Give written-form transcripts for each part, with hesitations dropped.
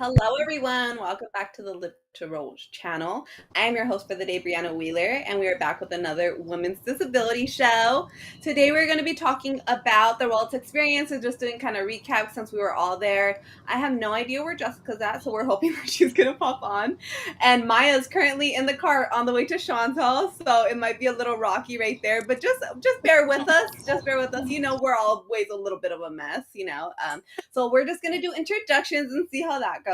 Hello, everyone. Welcome back to the Live to Roll channel. I am your host for the day, Brianna Wheeler, and we are back with another women's disability show. Today, we're going to be talking about the Rollettes experience and just doing kind of recap since we were all there. I have no idea where Jessica's at, so we're hoping that she's going to pop on. And Maya's currently in the car on the way to Sean's house, so it might be a little rocky right there. But just bear with us. Just bear with us. You know, we're always a little bit of a mess. So we're just going to do introductions and see how that goes.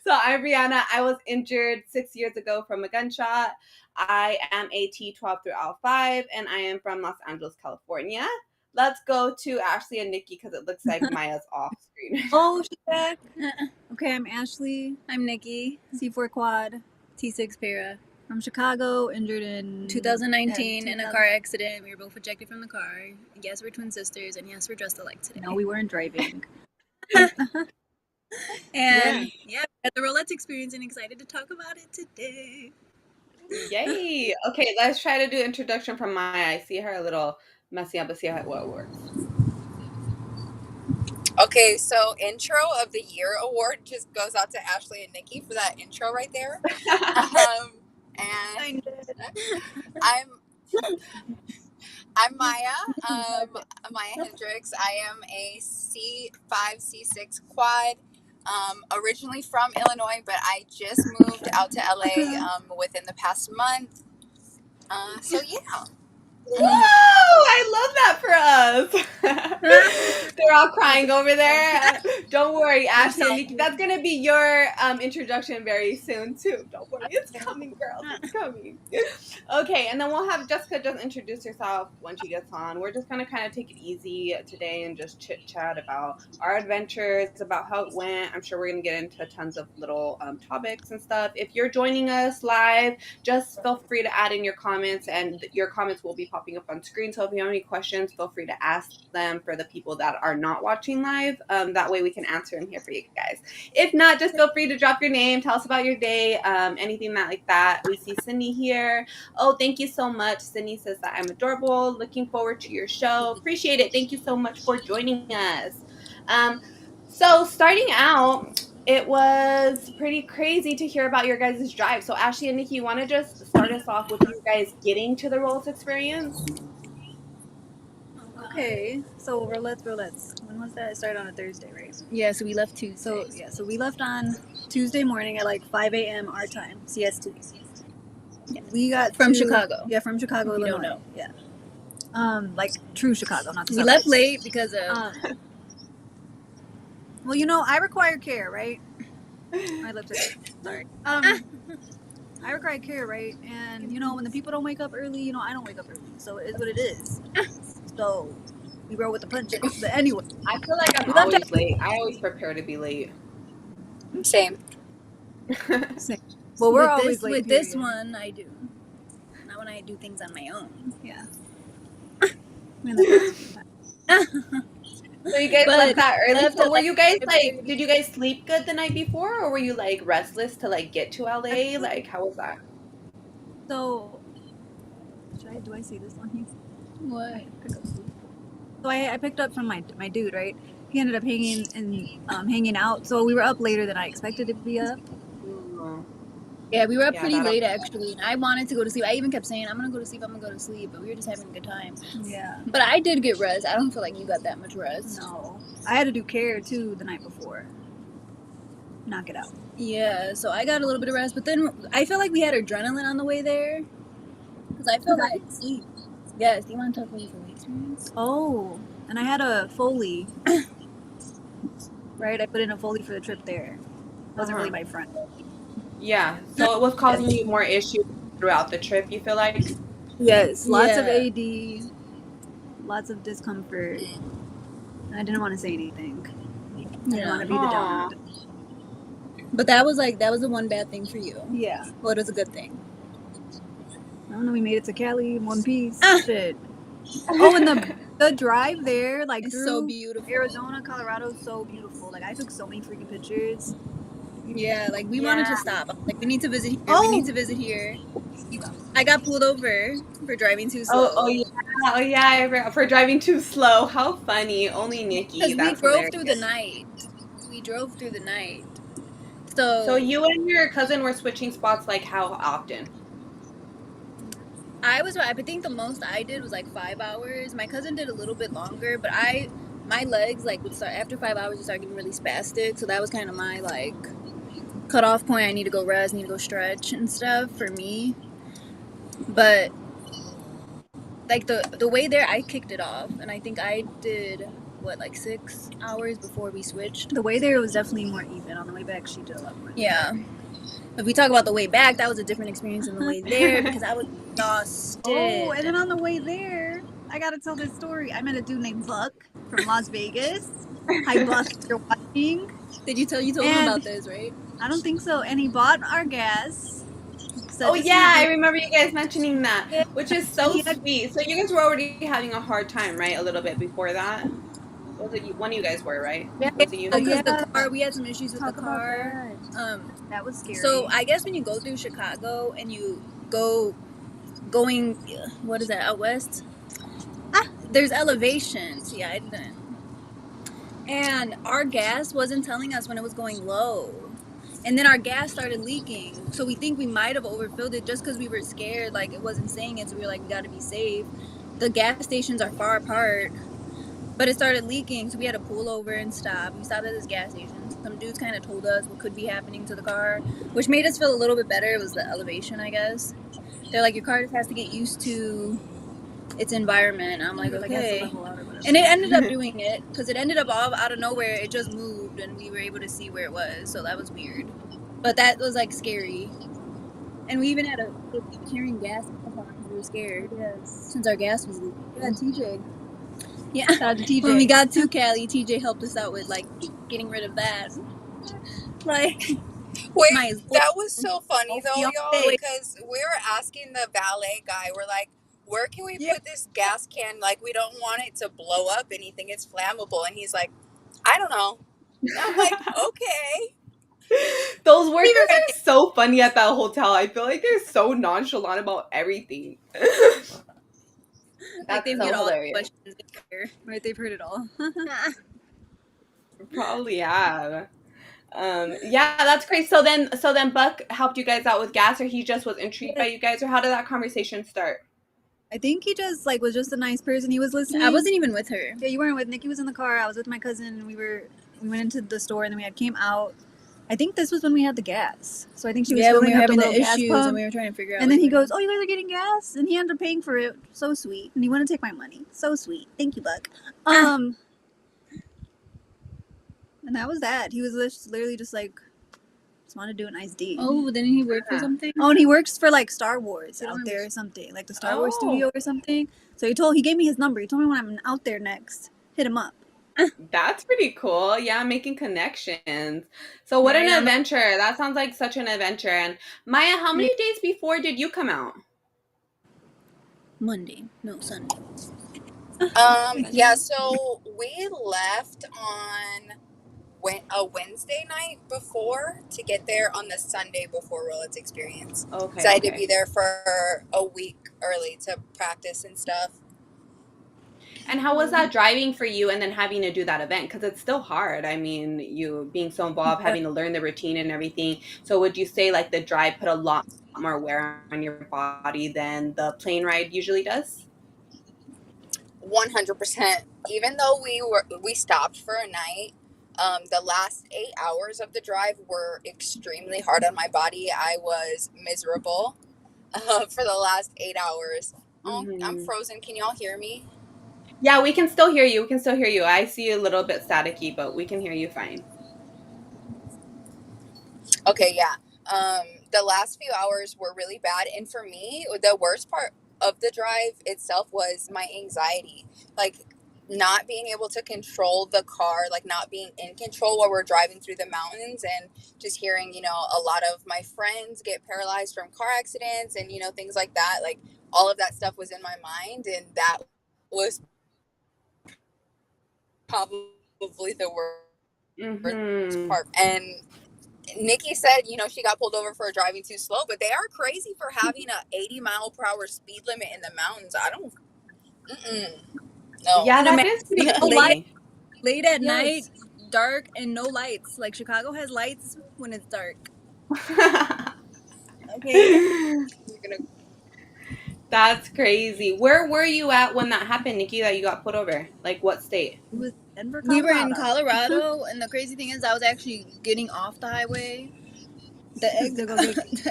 So I'm Brianna. I was injured 6 years ago from a gunshot. I am a T12 through L5, and I am from Los Angeles, California. Let's go to Ashley and Nikki because it looks like Maya's off screen. Oh, she's back. Okay, I'm Ashley. I'm Nikki. C4 quad, T6 para. From Chicago, injured in 2019 in a car accident. We were both ejected from the car. Yes, we're twin sisters, and yes, we're dressed alike today. No, we weren't driving. And yeah, we had the Rollettes experience and excited to talk about it today. Yay! Okay, let's try to do introduction from Maya. I see her a little messy up, but see how it works. Okay, so intro of the year award just goes out to Ashley and Nikki for that intro right there. And I'm Maya, Maya Hendricks. I am a C5, C6 quad, originally from Illinois, but I just moved out to LA within the past month. So yeah. Whoa! I love that for us. They're all crying over there. Don't worry, Ashley and Nikki. That's going to be your introduction very soon, too. Don't worry. It's coming, girls. It's coming. Okay, and then we'll have Jessica just introduce herself when she gets on. We're just going to kind of take it easy today and just chit-chat about our adventures, about how it went. I'm sure we're going to get into tons of little topics and stuff. If you're joining us live, just feel free to add in your comments, and your comments will be popping up on screen. So if you have any questions, feel free to ask them for the people that are not watching live. That way we can answer them here for you guys. If not, just feel free to drop your name, tell us about your day, anything like that. We see Cindy here. Oh, thank you so much. Cindy says that I'm adorable. Looking forward to your show. Appreciate it. Thank you so much for joining us. So starting out, it was pretty crazy to hear about your guys' drive. So Ashley and Nikki, you want to just start us off with you guys getting to the Rollettes experience? Okay, so Rollettes. When was that? It started on a Thursday, right? Yeah, so we left Tuesday. So we left on Tuesday morning at like 5 a.m. our time, CST. Yeah. We got from Chicago. Yeah, from Chicago, Illinois. Don't know. Yeah. Like true Chicago, not the We left late because of... well, you know, I require care, right? I left it. Sorry. I require care, right? And, you know, when the people don't wake up early, you know, I don't wake up early. So it is what it is. So we roll with the punches. But anyway. I feel like I'm always late. I always prepare to be late. Same. Well, we're always late. With this one, I do. Not when I do things on my own. Yeah. So you guys left that early. So were you guys like, did you guys sleep good the night before, or were you like restless to like get to LA? Like, how was that? So, do I see this on here? What? So I picked up from my dude, right? He ended up hanging out. So we were up later than I expected to be up. Yeah, we were up pretty late actually. And I wanted to go to sleep. I even kept saying, I'm going to go to sleep. But we were just having a good time. Yeah. But I did get rest. I don't feel like you got that much rest. No. I had to do care too the night before. Knock it out. Yeah, so I got a little bit of rest. But then I felt like we had adrenaline on the way there. Because I felt like sleep. Yes, do you want to talk about your Foley experience? Oh, and I had a Foley. Right? I put in a Foley for the trip there. It wasn't really my friend. Yeah, so it was causing you more issues throughout the trip, you feel like? Yes, lots of AD, lots of discomfort. I didn't want to say anything. I didn't want to be the donut. But that was the one bad thing for you. Yeah. Well, it was a good thing. I don't know, we made it to Cali in one piece. Shit. Oh, and the drive there, like it's through so beautiful. Arizona, Colorado, so beautiful. Like I took so many freaking pictures. Yeah, like we wanted to stop. Like we need to visit here. We need to visit here. I got pulled over for driving too slow. Oh yeah, for driving too slow. How funny. Only Nikki. Because we drove through the night. So you and your cousin were switching spots like how often? I think the most I did was like 5 hours. My cousin did a little bit longer, but my legs like would start after 5 hours. Would start getting really spastic. So that was kind of my like cutoff point. I need to go rest, need to go stretch and stuff for me. But like the way there, I kicked it off, and I think I did like 6 hours before we switched. The way there was definitely more even. On the way back, she did a lot more. Yeah. If we talk about the way back, that was a different experience than the way there because I was exhausted. Oh, and then on the way there, I gotta tell this story. I met a dude named Buck from Las Vegas. Hi, Buck, if you're watching. Did you told him about this, right? I don't think so. And he bought our gas. Oh yeah, I remember you guys mentioning that, which is so sweet. So you guys were already having a hard time, right? A little bit before that. Was it you? One of you guys were, right? Yeah, was it you? Because the car, we had some issues with the car. That was scary. So I guess when you go through Chicago and you going, what is that, out west? There's elevations. Yeah, I didn't. And our gas wasn't telling us when it was going low. And then our gas started leaking. So we think we might have overfilled it just because we were scared. Like, it wasn't saying it, so we were like, we got to be safe. The gas stations are far apart. But it started leaking, so we had to pull over and stop. We stopped at this gas station. Some dudes kind of told us what could be happening to the car, which made us feel a little bit better. It was the elevation, I guess. They're like, your car just has to get used to its environment. I'm like, okay. And it ended up doing it, because it ended up all out of nowhere. It just moved, and we were able to see where it was, so that was weird. But that was, like, scary. And we even had a carrying gas in the car because we were scared. Yes. Since our gas was leaking. Yeah, TJ. Yeah. Shout out to TJ. When we got to Cali, TJ helped us out with, like, getting rid of that. Like... Wait, that was so funny, though, y'all, because we were asking the valet guy, we're like, where can we put this gas can? Like, we don't want it to blow up anything. It's flammable. And he's like, I don't know. And I'm like, okay. Those workers are so funny at that hotel. I feel like they're so nonchalant about everything. Like they've got all the questions here. Right, they've heard it all. Probably have. Yeah, that's great. So then Buck helped you guys out with gas, or he just was intrigued by you guys, or how did that conversation start? I think he just was just a nice person. He was listening. I wasn't even with her. Yeah, you weren't with Nikki. Was in the car. I was with my cousin, and we went into the store, and then we came out. I think this was when we had the gas. So I think she was when we were having the issues and we were trying to figure out. And then he goes, "Oh, you guys are getting gas?" And he ended up paying for it. So sweet. And he wanted to take my money. So sweet. Thank you, Buck. And that was that. He was literally just like, just wanted to do a nice deed. Oh, then he worked for something? Oh, and he works for like Star Wars out there or something. Like the Star Wars studio or something. So he gave me his number. He told me when I'm out there next, hit him up. That's pretty cool. Yeah, making connections. So what an adventure. That sounds like such an adventure. And Maya, how many days before did you come out? Sunday. Yeah, so we left on a Wednesday night before to get there on the Sunday before Rollettes experience. Okay. So I had to be there for a week early to practice and stuff. And how was that driving for you and then having to do that event? Because it's still hard. I mean, you being so involved, having to learn the routine and everything. So would you say like the drive put a lot more wear on your body than the plane ride usually does? 100%. Even though we stopped for a night, the last 8 hours of the drive were extremely hard on my body. I was miserable for the last 8 hours. Oh, I'm frozen. Can y'all hear me? Yeah, we can still hear you. I see you a little bit staticky, but we can hear you fine. Okay, yeah. The last few hours were really bad. And for me, the worst part of the drive itself was my anxiety. Like, not being able to control the car, like not being in control while we're driving through the mountains, and just hearing, a lot of my friends get paralyzed from car accidents and, things like that. Like, all of that stuff was in my mind, and that was probably the worst part. And Nikki said, she got pulled over for driving too slow, but they are crazy for having a 80-mile-per-hour speed limit in the mountains. I don't. No. Yeah, that is pretty late at night. dark and no lights. Like Chicago has lights when it's dark. Okay. That's crazy. Where were you at when that happened, Nikki, that you got put over? Like, what state? It was Denver, We were in Colorado. Colorado, and the crazy thing is, I was actually getting off the highway, the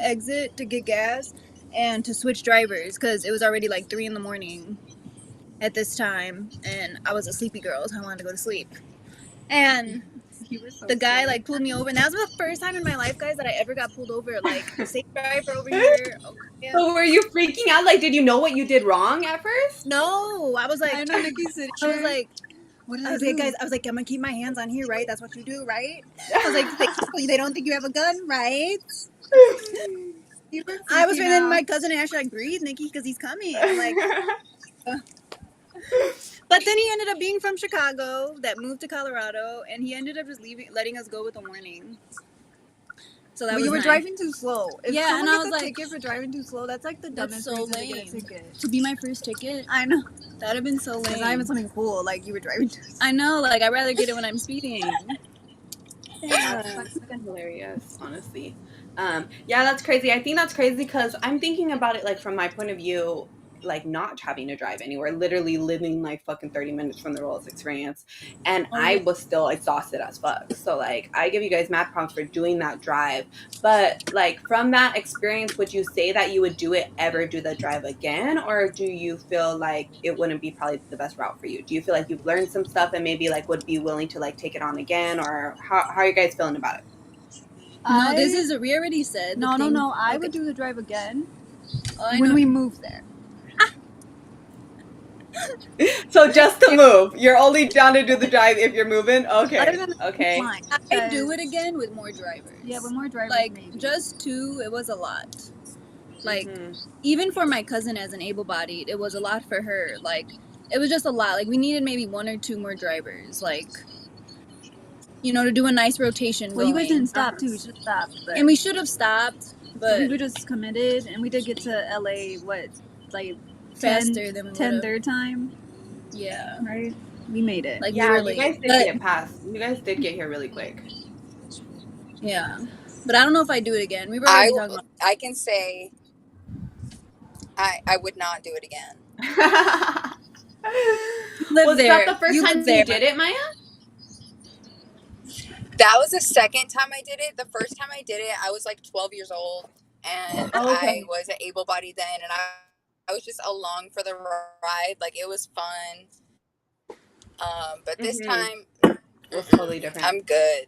exit to get gas, and to switch drivers because it was already like 3 a.m. at this time, and I was a sleepy girl, so I wanted to go to sleep. And the guy like pulled me over, and that was the first time in my life, guys, that I ever got pulled over. Like, safe driver over here. Okay. So were you freaking out? Like, did you know what you did wrong at first? No, I was like, I know Nikki's sitting I was like, what I was like, guys, I was like, I'm gonna keep my hands on here, right? That's what you do, right? I was like, they don't think you have a gun, right? I was feeling my cousin Ashley like, breathe, Nikki, because he's coming. I'm like, but then he ended up being from Chicago, that moved to Colorado, and he ended up just letting us go with a warning. So that was you were nice. driving too slow. If Yeah, someone and I gets was a like, ticket for driving too slow, that's like the That's dumbest so reason to get a lame. ticket. To be my first ticket, I know. that'd have been so It's lame. not even something cool. Like, you were driving too slow. I know, like, I'd rather get it when I'm speeding. That's fucking hilarious, honestly. Yeah, that's crazy. I think that's crazy because I'm thinking about it like from my point of view, like not having to drive anywhere, literally living like fucking 30 minutes from the Rollettes experience, and I was still exhausted as fuck. So like, I give you guys mad props for doing that drive. But like from that experience, would you say that you would do the drive again, or do you feel like it wouldn't be probably the best route for you? Do you feel like you've learned some stuff and maybe like would be willing to like take it on again, or how are you guys feeling about it? No, we already said. No. I would do the drive again when when we move there. So just to move, you're only down to do the drive if you're moving. Okay. Okay. I'd do it again with more drivers. Yeah, with more drivers. Like maybe. just 2, it was a lot. Like even for my cousin as an able-bodied, it was a lot for her. Like it was just a lot. Like we needed maybe 1 or 2 more drivers. Like, you know, to do a nice rotation. Well, you guys didn't stop too. We should have stopped. And we should have stopped, but we were just committed, and we did get to LA. Like faster than 10th time. Yeah. Right. We made it. Like yeah, literally. you guys did get past. You guys did get here really quick. Yeah, but I don't know if I do it again. We were already talking about. I can say I would not do it again. Was that the first time you did it, Maya? That was the second time I did it. The first time I did it, I was like 12 years old, and I was an able-bodied then, and I was just along for the ride. Like, it was fun. But this time, it's totally different. I'm good.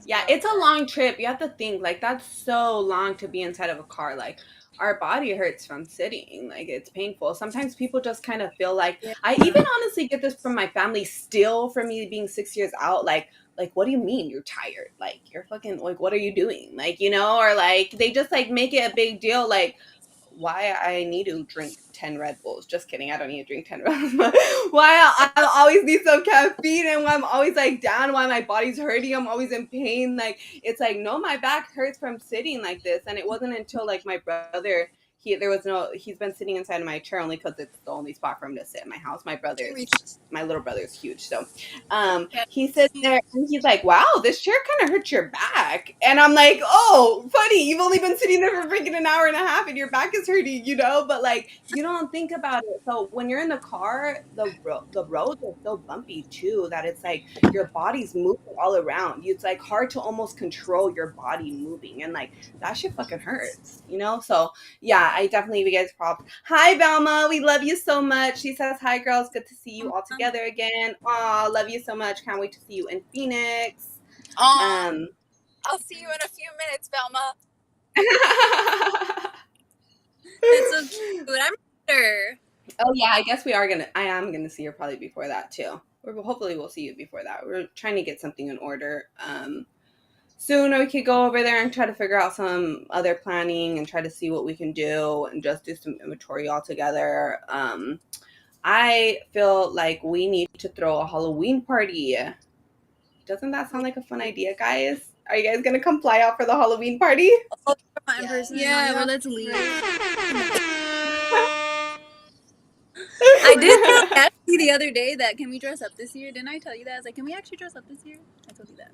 Yeah, it's a long trip. You have to think, like, that's so long to be inside of a car. Like, our body hurts from sitting. Like, it's painful. Sometimes people just kind of feel like, I even honestly get this from my family still, from me being 6 years out. Like, what do you mean you're tired? Like, you're fucking, like, what are you doing? Like, you know, or like, they just like make it a big deal. Like, why I need to drink 10 Red Bulls. Just kidding. I don't need to drink 10 Red Bulls. Why I always need some caffeine, and why I'm always like down, why my body's hurting, I'm always in pain. Like, it's like, no, my back hurts from sitting like this. And it wasn't until like my brother, he's been sitting inside of my chair only because it's the only spot for him to sit in my house. My little brother is huge. So he sits there and he's like, wow, this chair kind of hurts your back. And I'm like, oh, funny. You've only been sitting there for freaking an hour and a half and your back is hurting, you know? But like, you don't think about it. So when you're in the car, the roads are so bumpy too, that it's like your body's moving all around you. It's like hard to almost control your body moving. And like, that shit fucking hurts, you know? So yeah, I definitely give you guys props. Hi, Velma. We love you so much. She says, hi, girls. Good to see you all together again. Aw, love you so much. Can't wait to see you in Phoenix. I'll see you in a few minutes, Velma. That's so cute. I'm sure. Oh, yeah. I guess I am going to see her probably before that, too. Hopefully we'll see you before that. We're trying to get something in order. Soon we could go over there and try to figure out some other planning and try to see what we can do and just do some inventory all together. I feel like we need to throw a Halloween party. Doesn't that sound like a fun idea, guys? Are you guys going to come fly out for the Halloween party? Yeah, well, let's leave. I did tell Ashley the other day that can we dress up this year? Didn't I tell you that? I was like, can we actually dress up this year? I told you that.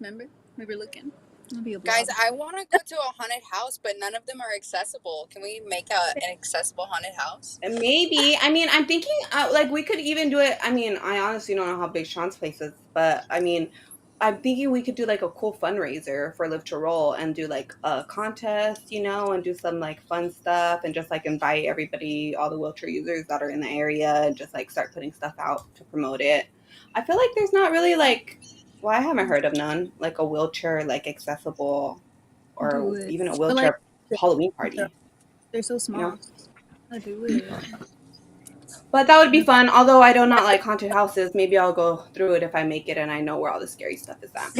Remember? We were looking. It'll be a Guys, vlog. I want to go to a haunted house, but none of them are accessible. Can we make an accessible haunted house? Maybe. I mean, I'm thinking like we could even do it. I mean, I honestly don't know how big Sean's place is, but I mean, I'm thinking we could do like a cool fundraiser for Live to Roll and do like a contest, you know, and do some like fun stuff and just like invite everybody, all the wheelchair users that are in the area, and just like start putting stuff out to promote it. I feel like there's not really like, well, I haven't heard of none, like a wheelchair like accessible or Do it. even a But like, wheelchair Halloween party. They're so small. You know? I do it. But that would be fun. Although I do not like haunted houses, maybe I'll go through it if I make it and I know where all the scary stuff is at.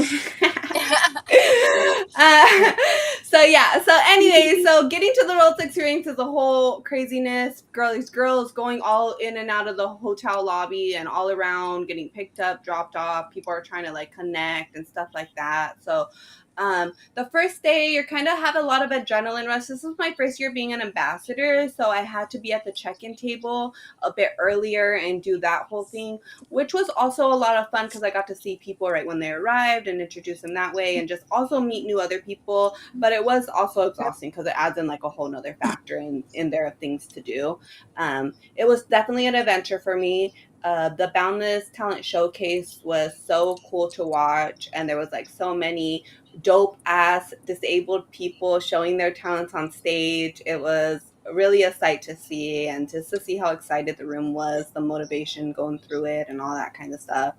So yeah. So anyway, so getting to the Rollettes experience is a whole craziness. Girls going all in and out of the hotel lobby and all around, getting picked up, dropped off. People are trying to like connect and stuff like that. So the first day, you kind of have a lot of adrenaline rush. This was my first year being an ambassador, so I had to be at the check-in table a bit earlier and do that whole thing, which was also a lot of fun because I got to see people right when they arrived and introduce them that way and just also meet new other people. But it was also exhausting because it adds in like a whole nother factor in there of things to do. It was definitely an adventure for me. The Boundless Talent Showcase was so cool to watch, and there was like so many dope ass disabled people showing their talents on stage. It was really a sight to see, and just to see how excited the room was, the motivation going through it and all that kind of stuff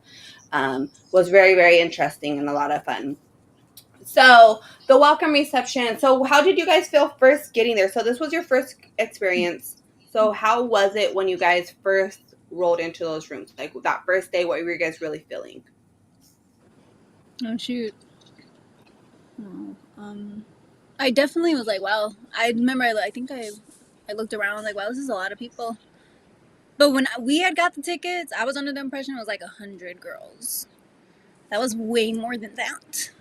was very, very interesting and a lot of fun. So the welcome reception. So how did you guys feel first getting there? So this was your first experience. So how was it when you guys first rolled into those rooms? Like that first day, what were you guys really feeling? Oh shoot. I definitely was like, wow. I remember, I think I looked around like, wow, this is a lot of people. But when we had got the tickets, I was under the impression it was like 100 girls. That was way more than that.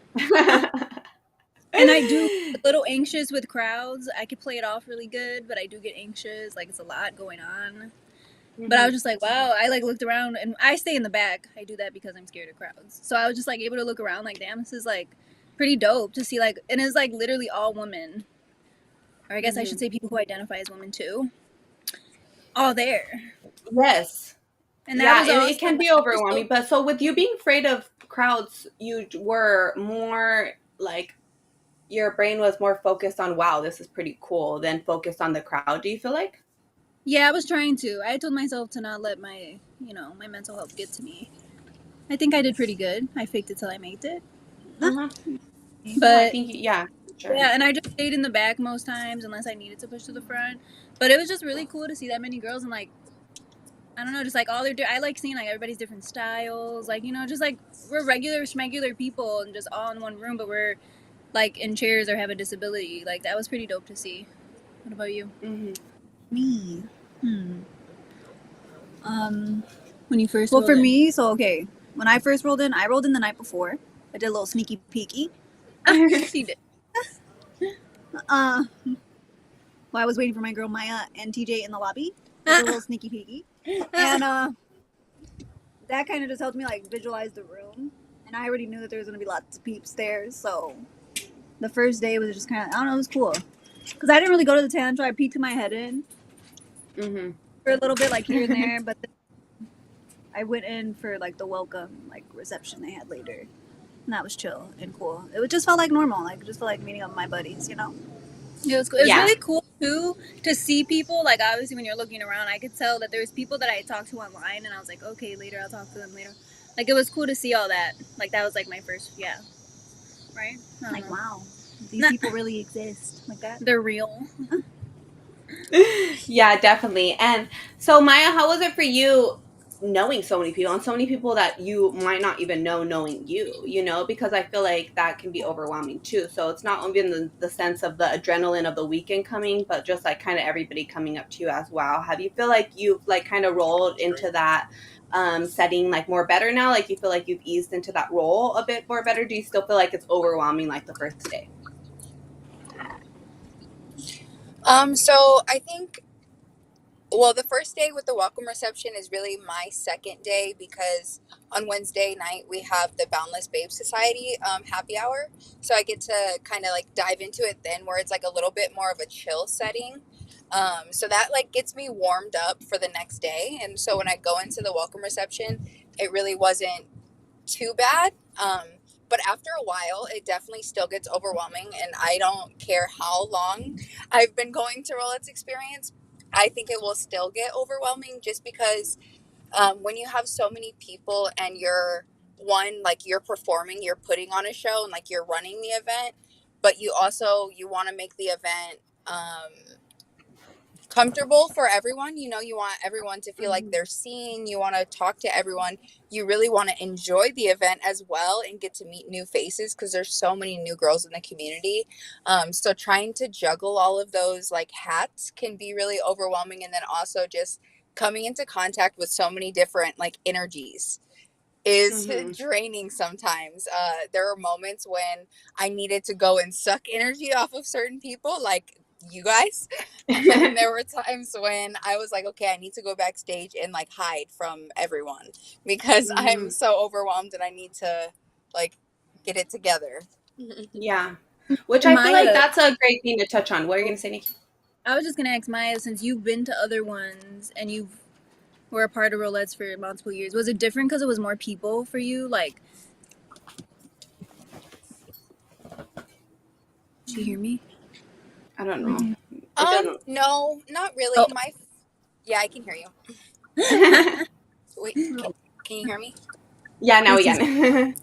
And I do a little anxious with crowds. I could play it off really good, but I do get anxious. Like it's a lot going on. But I was just like, wow. I like looked around, and I stay in the back. I do that because I'm scared of crowds. So I was just like able to look around like, damn, this is like pretty dope to see, like, and it's like literally all women, or I guess I should say people who identify as women too, all there. Yes. And that was awesome. It can be overwhelming. But so with you being afraid of crowds, you were more like your brain was more focused on, wow, this is pretty cool, than focused on the crowd. Do you feel like? Yeah, I was trying to. I told myself to not let my, my mental health get to me. I think I did pretty good. I faked it till I made it. But I think, yeah, sure. Yeah, and I just stayed in the back most times unless I needed to push to the front. But it was just really cool to see that many girls and like, I don't know, just like all their, I like seeing like everybody's different styles. Like, just like we're regular schmegular people and just all in one room, but we're like in chairs or have a disability. Like that was pretty dope to see. What about you? Me. When you first Well, for me, so okay, when I first rolled in, I rolled in the night before. I did a little sneaky peeky. She did. While I was waiting for my girl Maya and TJ in the lobby, I did a little sneaky peeky, and that kind of just helped me like visualize the room. And I already knew that there was gonna be lots of peeps there, so the first day was just kind of, I don't know, it was cool because I didn't really go to the tantrum. I peeked my head in for a little bit, like here and there, but then I went in for like the welcome like reception they had later, and that was chill and cool. It just felt like normal, like just felt like meeting up with my buddies, It was cool. It was Yeah. really cool too to see people. Like obviously when you're looking around, I could tell that there was people that I talked to online, and I was like, okay, later I'll talk to them later. Like it was cool to see all that. Like that was like my first, right? like wow, these people really exist like that. They're real. Yeah, definitely. And so Maya, how was it for you knowing so many people and so many people that you might not even know knowing you, because I feel like that can be overwhelming too. So it's not even the sense of the adrenaline of the weekend coming, but just like kind of everybody coming up to you as wow. Have you feel like you've like kind of rolled into that setting like more better now? Like you feel like you've eased into that role a bit more better? Do you still feel like it's overwhelming like the first day? So I think Well, the first day with the welcome reception is really my second day because on Wednesday night we have the Boundless Babe Society happy hour. So I get to kind of like dive into it then where it's like a little bit more of a chill setting. So that like gets me warmed up for the next day. And so when I go into the welcome reception, it really wasn't too bad. But after a while, it definitely still gets overwhelming. And I don't care how long I've been going to Rollettes Experience, I think it will still get overwhelming just because when you have so many people and you're one, like you're performing, you're putting on a show and like you're running the event, but you want to make the event comfortable for everyone. You know, you want everyone to feel like they're seen. You want to talk to everyone. You really want to enjoy the event as well and get to meet new faces because there's so many new girls in the community. So trying to juggle all of those like hats can be really overwhelming. And then also just coming into contact with so many different like energies is draining sometimes. There are moments when I needed to go and suck energy off of certain people, like you guys. And there were times when I was like, okay, I need to go backstage and like hide from everyone because I'm so overwhelmed and I need to like get it together. Yeah. Which I feel like that's a great thing to touch on. What are you going to say, Nikki? I was just going to ask Maya, since you've been to other ones and you were a part of Rollettes for multiple years, was it different because it was more people for you? Like, did you hear me? I don't know. No, not really. Yeah, I can hear you. Wait, can you hear me? Yeah, now we can.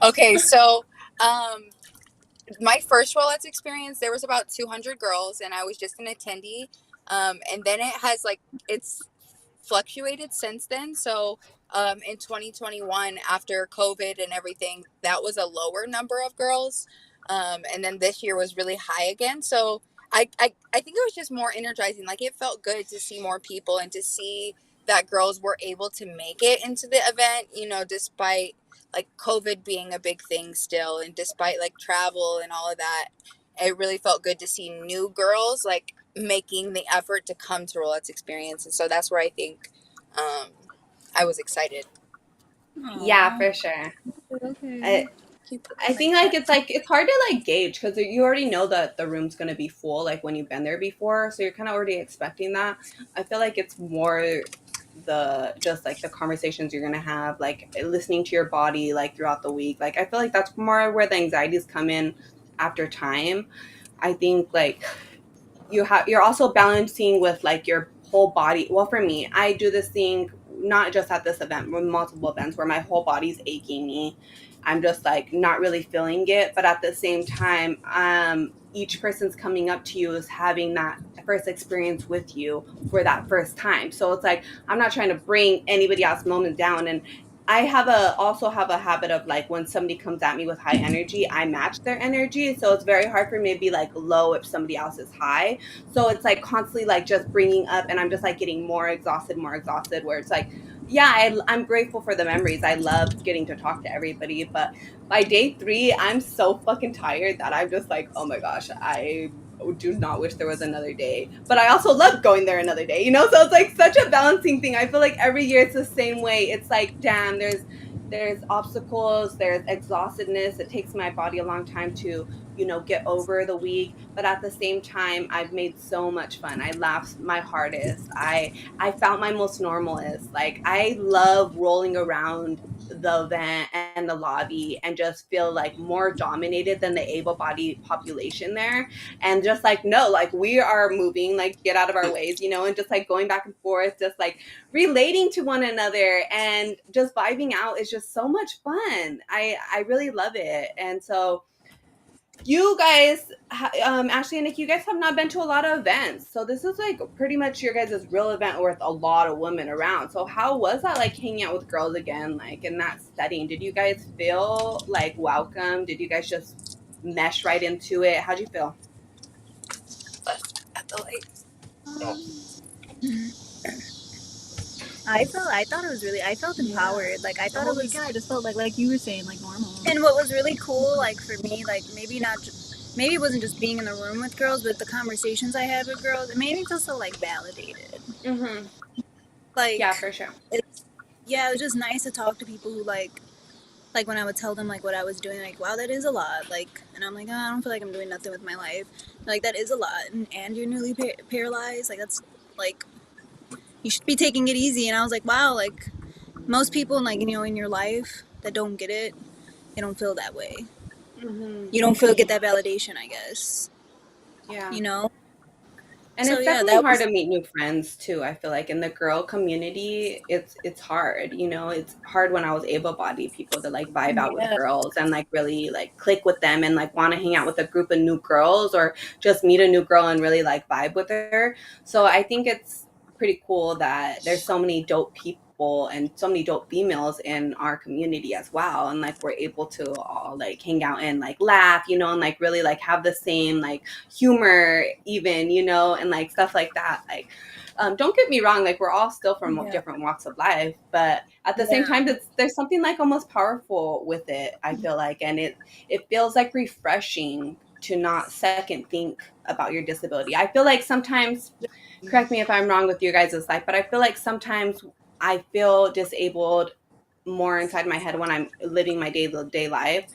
Okay, so my first Rollettes experience, there was about 200 girls and I was just an attendee. And then it's fluctuated since then. So in 2021, after COVID and everything, that was a lower number of girls. And then this year was really high again. So I think it was just more energizing. Like it felt good to see more people and to see that girls were able to make it into the event, you know, despite like COVID being a big thing still, and despite like travel and all of that, it really felt good to see new girls like making the effort to come to Rollettes Experience. And so that's where I think I was excited. Yeah, for sure. Okay. I think like it's hard to like gauge because you already know that the room's gonna be full like when you've been there before, so you're kind of already expecting that. I feel like it's more the conversations you're gonna have, like listening to your body like throughout the week. Like I feel like that's more where the anxieties come in after time. I think like you're also balancing with like your whole body. Well, for me, I do this thing not just at this event, but multiple events where my whole body's aching me. I'm just like not really feeling it, but at the same time, each person's coming up to you is having that first experience with you for that first time. So it's like I'm not trying to bring anybody else's moment down, and I also have a habit of like when somebody comes at me with high energy, I match their energy. So it's very hard for me to be like low if somebody else is high. So it's like constantly like just bringing up, and I'm just like getting more exhausted, where it's like, yeah, I'm grateful for the memories. I love getting to talk to everybody. But by day 3, I'm so fucking tired that I'm just like, oh my gosh, I do not wish there was another day. But I also love going there another day, you know? So it's like such a balancing thing. I feel like every year it's the same way. It's like, damn, there's obstacles, there's exhaustedness. It takes my body a long time to, you know, get over the week. But at the same time, I've made so much fun. I laughed my hardest. I felt my most normalist. Like I love rolling around the event and the lobby and just feel like more dominated than the able-bodied population there, and just like no, like we are moving, like get out of our ways, you know, and just like going back and forth, just like relating to one another and just vibing out is just so much fun. I really love it. And so you guys, Ashley and Nick, you guys have not been to a lot of events. So this is like pretty much your guys' real event with a lot of women around. So how was that like hanging out with girls again, like in that setting? Did you guys feel like welcome? Did you guys just mesh right into it? How'd you feel? At the lights. I thought it was really, I felt empowered. Like I thought I just felt like you were saying, like normal. And what was really cool, like for me, like maybe not maybe it wasn't just being in the room with girls, but the conversations I had with girls, it made me feel so like validated. Like, Yeah, for sure. it was just nice to talk to people who like when I would tell them like what I was doing, like, wow, that is a lot. Like, and I'm like, oh, I don't feel like I'm doing nothing with my life. Like, that is a lot, and you're newly paralyzed. Like, that's like, you should be taking it easy. And I was like, wow, like most people, like, you know, in your life that don't get it, they don't feel that way. You don't get that validation, I guess. Yeah. You know. And So, it's yeah, definitely hard to meet new friends too. I feel like in the girl community, it's hard. You know, it's hard when I was able-bodied people to like vibe out with girls and like really like click with them and like want to hang out with a group of new girls or just meet a new girl and really like vibe with her. So I think it's pretty cool that there's so many dope people and so many dope females in our community as well, and like we're able to all like hang out and like laugh, you know, and like really like have the same like humor even, you know, and like stuff like that. Like don't get me wrong, like we're all still from different walks of life, but at the same time there's something like almost powerful with it, I feel like, and it feels like refreshing to not second think about your disability. I feel like sometimes, correct me if I'm wrong with your guys' life, but I feel like sometimes I feel disabled more inside my head when I'm living my day-to-day life.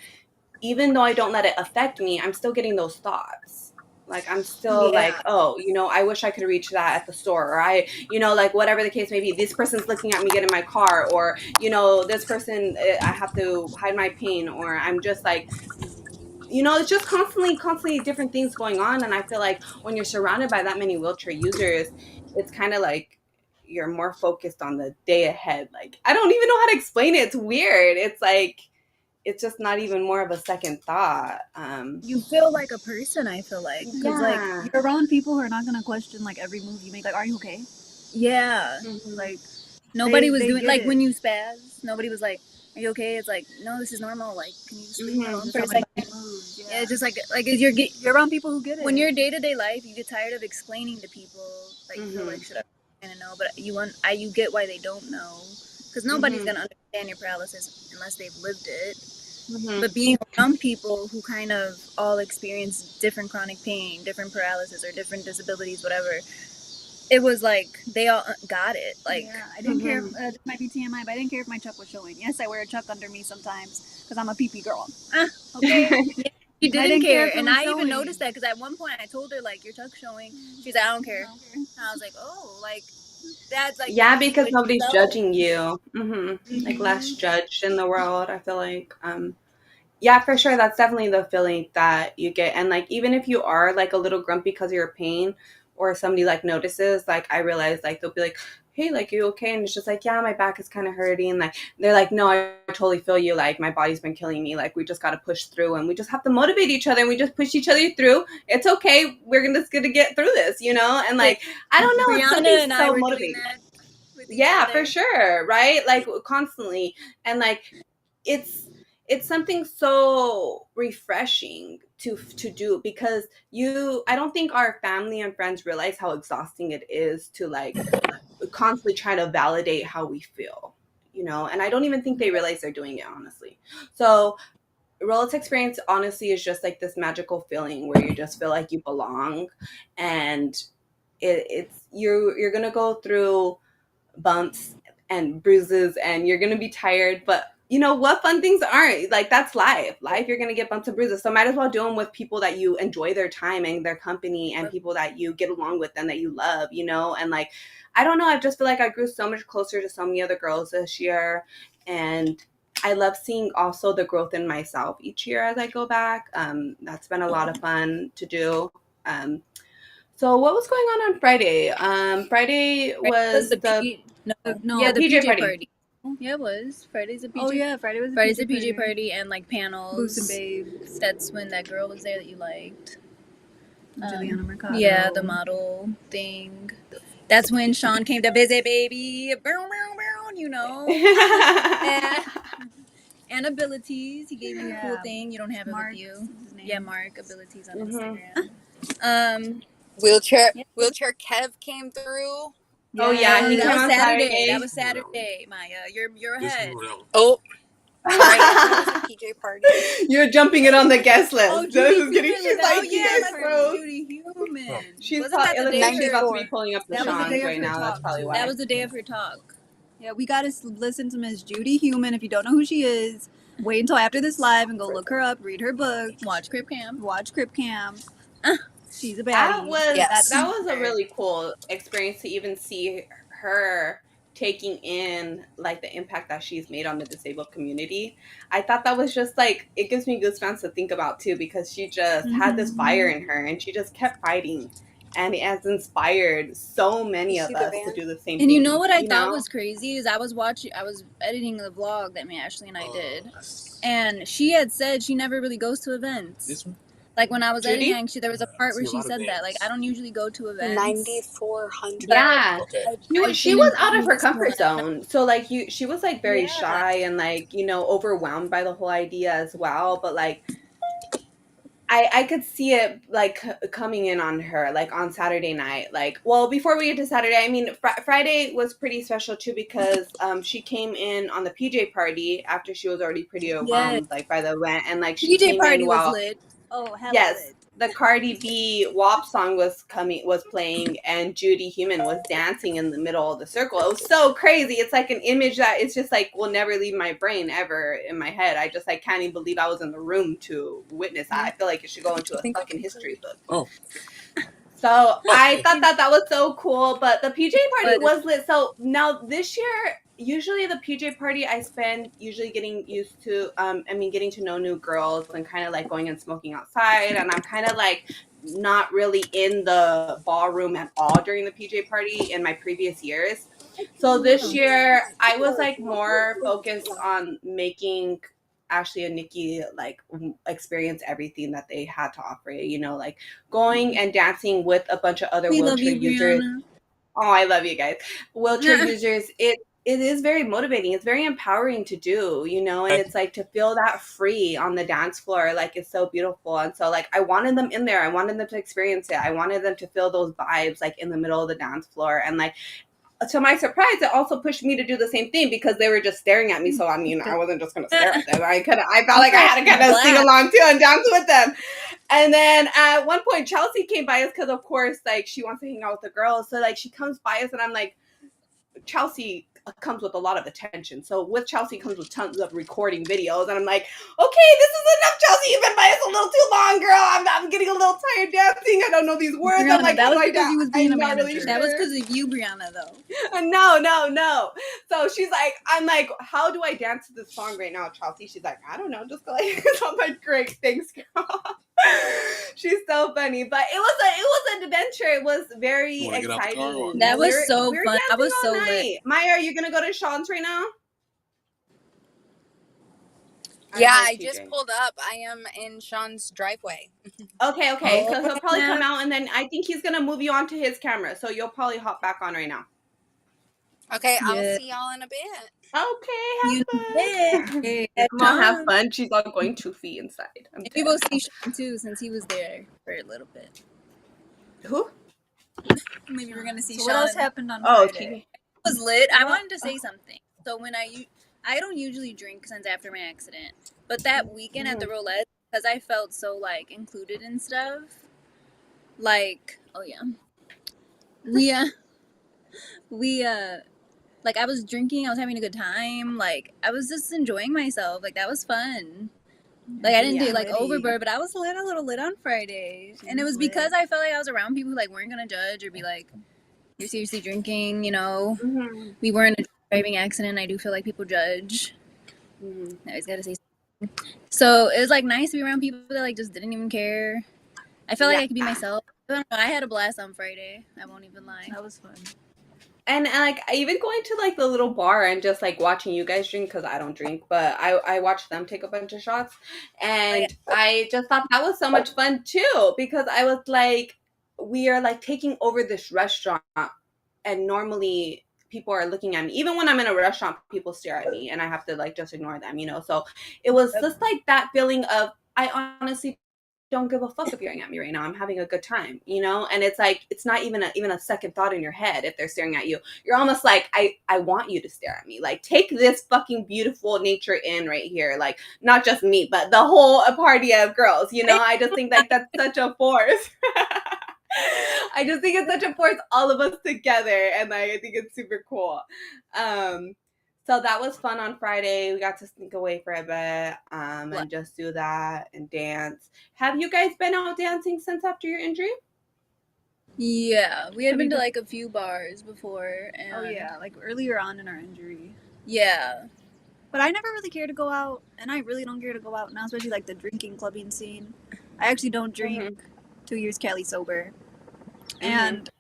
Even though I don't let it affect me, I'm still getting those thoughts. Like, I'm still like, oh, you know, I wish I could reach that at the store. Or I, you know, like whatever the case may be, this person's looking at me get in my car. Or, you know, this person, I have to hide my pain. Or I'm just like, you know, it's just constantly different things going on. And I feel like when you're surrounded by that many wheelchair users, it's kind of like you're more focused on the day ahead. Like, I don't even know how to explain it. It's weird. It's like, it's just not even more of a second thought. You feel like a person, I feel like. Because, like, you're around people who are not going to question, like, every move you make. Like, are you okay? Yeah. Like, nobody was doing, like, when you spaz, nobody was like, are you okay? It's like, no, this is normal. Like, can you just leave me alone for a second? Yeah, just like you're around people who get it. When you're day-to-day life, you get tired of explaining to people, like, you feel like, should I kind of know? But you get why they don't know. Because nobody's going to understand your paralysis unless they've lived it. But being around people who kind of all experience different chronic pain, different paralysis, or different disabilities, whatever, it was like they all got it. Like, I didn't care if this might be TMI, but I didn't care if my chuck was showing. Yes, I wear a chuck under me sometimes because I'm a pee-pee girl. Okay. She didn't care, and I even noticed that because at one point I told her, like, your chuck's showing. She's like, I don't care. And I was like, oh, like, that's like, yeah, because nobody's judging you. Like less judged in the world, I feel like. Yeah, for sure. That's definitely the feeling that you get. And like, even if you are like a little grumpy because of your pain, or somebody like notices, like I realize like they'll be like, hey, like, you okay? And it's just like, yeah, my back is kind of hurting. Like, they're like, no, I totally feel you. Like, my body's been killing me. Like, we just got to push through, and we just have to motivate each other, and we just push each other through. It's okay. We're just going to get through this, you know? And like, I don't know. Brianna it's and so I were motivating. doing that with each Yeah, other. for sure. Right? Like, constantly. And like, it's something so refreshing to do, because I don't think our family and friends realize how exhausting it is to like constantly try to validate how we feel, you know, and I don't even think they realize they're doing it, honestly. So Rollettes experience honestly is just like this magical feeling where you just feel like you belong, and it's you're gonna go through bumps and bruises, and you're gonna be tired, but you know what, fun things aren't. Like, that's life. You're gonna get bumps and bruises, so might as well do them with people that you enjoy their time and their company, and people that you get along with and that you love, you know. And like, I don't know, I just feel like I grew so much closer to so many other girls this year, and I love seeing also the growth in myself each year as I go back. That's been a lot of fun to do. So what was going on Friday? Friday was the PJ party. Yeah, it was. Friday's a PJ. Oh yeah, Friday's a PJ party, and like panels. Boots and babes. That's when that girl was there that you liked. Juliana Mercado. Yeah, the model thing. That's when Sean came to visit, baby. You know. And abilities. He gave you a cool thing. You don't have it with you. Yeah, Mark, abilities on Instagram. Wheelchair Kev came through. Oh yeah, he came on Saturday. That was Saturday, Maya. You're ahead. Oh, sorry. It was a PJ PJ party. You're jumping it on the guest list. Oh, This Judy is getting. Human She's was like, out. you Yeah, guys that's gross. Judy Human. She's Wasn't that the it looks day like of she's her? about to be pulling up the That was the Sean's day of right her now. That's talk, probably too. why. That was the day of her talk. Yeah, we gotta listen to Miss Judy Human. If you don't know who she is, wait until after this live and go look her up, read her book, Watch Crip Camp. watch Crip Camp. She's a That baddie. was Yes. that was a really cool experience to even see her taking in like the impact that she's made on the disabled community. I thought that was just like, it gives me goosebumps to think about too, because she just had this fire in her and she just kept fighting, and it has inspired so many You of see the us to van? do the same And thing. you know what I thought know? was crazy is I was editing the vlog that me, Ashley, and I did, and she had said she never really goes to events. This one? Like when I was Judy? editing, there was a part where See a she lot of said that, like, I don't usually go to events. 9,400. Yeah. Okay. She was out of her I've been comfort zone. So like she was like very Yeah. shy and like, you know, overwhelmed by the whole idea as well. But like I could see it like coming in on her, like on Saturday night. Like, well, before we get to Saturday, I mean, Friday was pretty special too, because she came in on the PJ party after she was already pretty overwhelmed, like by the event, and like she PJ came party in was while lit. Oh, hella yes, lit. the Cardi B WAP song was playing, and Judy Human was dancing in the middle of the circle. It was so crazy. It's like an image that it's just like will never leave my brain ever in my head. I just like can't even believe I was in the room to witness that. I feel like it should go into a fucking history book. Oh. So I thought that was so cool, but the PJ party But- was lit. So now this year, usually the PJ party I spend usually getting used to, getting to know new girls and kind of like going and smoking outside. And I'm kind of like not really in the ballroom at all during the PJ party in my previous years. So this year I was like more focused on making Ashley and Nikki like experience everything that they had to offer, you know, like going and dancing with a bunch of other We love wheelchair you, users. Brianna. Oh, I love you guys. Wheelchair users, it is very motivating. It's very empowering to do, you know, and it's like to feel that free on the dance floor, like it's so beautiful. And so like I wanted them in there. I wanted them to experience it. I wanted them to feel those vibes like in the middle of the dance floor. And like, to my surprise, it also pushed me to do the same thing because they were just staring at me. So I mean, I wasn't just gonna stare at them. I felt like I had to kind of sing along too and dance with them. And then at one point, Chelsea came by us because, of course, like she wants to hang out with the girls. So like she comes by us, and I'm like, Chelsea comes with a lot of attention. So with Chelsea comes with tons of recording videos, and I'm like, okay, this is enough, Chelsea. You've been by us a little too long, girl. I'm getting a little tired dancing. I don't know these words. Brianna, I'm like, that how was do I because dance? he was being I'm a not manager. really That was sure. because of you, Brianna, though. No. So she's like, I'm like, how do I dance to this song right now, Chelsea? She's like, I don't know, just go like this. I'm like, great, thanks, girl. She's so funny, but it was an adventure. It was very You wanna get out the car or exciting. what? That was We're so fun. That was dancing all so lit. night. Maya, are you gonna go to Sean's right now? Yeah, heard I TJ. just pulled up. I am in Sean's driveway. Okay. Oh, So he'll probably yeah. come out, and then I think he's gonna move you onto his camera. So you'll probably hop back on right now. Okay, I'll Yeah. see y'all in a bit. Okay, You have fun. did. Come on, have fun. She's all going 2 feet inside. I'm Maybe we'll see Sean too, since he was there for a little bit. Who? Maybe we're gonna see So Sean. what else happened on Oh, Friday? It was lit. I wanted to say something. So when I don't usually drink since after my accident, but that weekend at the Rollettes, because I felt so like included and stuff. Like, oh yeah, we like I was drinking, I was having a good time. Like I was just enjoying myself. Like that was fun. Like I didn't do like overboard, but I was a little lit on Friday, and it was because I felt like I was around people who like weren't gonna judge or be like, "You're seriously drinking," you know. We were in a driving accident. I do feel like people judge. I always gotta say something. So it was like nice to be around people that like just didn't even care. I felt like I could be myself. I don't know, I had a blast on Friday. I won't even lie. That was fun. And like even going to like the little bar and just like watching you guys drink, because I don't drink, but I watched them take a bunch of shots, and I just thought that was so much fun too, because I was like, we are like taking over this restaurant, and normally people are looking at me. Even when I'm in a restaurant, people stare at me, and I have to like just ignore them, you know. So it was just like that feeling of, I honestly don't give a fuck if you're staring at me right now. I'm having a good time, you know? And it's like, it's not even a second thought in your head if they're staring at you. You're almost like, I want you to stare at me. Like, take this fucking beautiful nature in right here. Like, not just me, but the whole party of girls, you know? I just think like that's such a force. I just think it's such a force, all of us together, and like I think it's super cool. So that was fun on Friday. We got to sneak away for a bit and just do that and dance. Have you guys been out dancing since after your injury? Yeah, we had been to like a few bars before. And Oh yeah, like earlier on in our injury. Yeah. But I never really care to go out, and I really don't care to go out now, especially like the drinking clubbing scene. I actually don't drink. 2 years Cali sober. And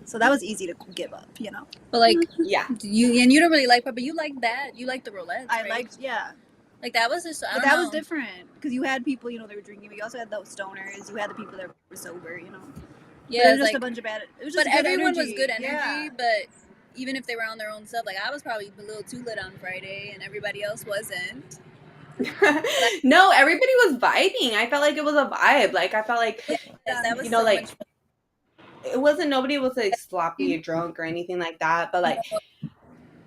so that was easy to give up, you know. But like, yeah, you don't really like, but you like that. You like the Rollettes. I right? liked, yeah. Like that was just, But that was different because you had people, you know, they were drinking. But you also had those stoners. You had the people that were sober, you know. Yeah, it was just like, a bunch of bad. It was just but good everyone energy. was good energy. Yeah. But even if they were on their own stuff, like I was probably a little too lit on Friday, and everybody else wasn't. No, everybody was vibing. I felt like it was a vibe. Like I felt like, that was you know, so like much fun. it wasn't, nobody was like sloppy or drunk or anything like that. But like,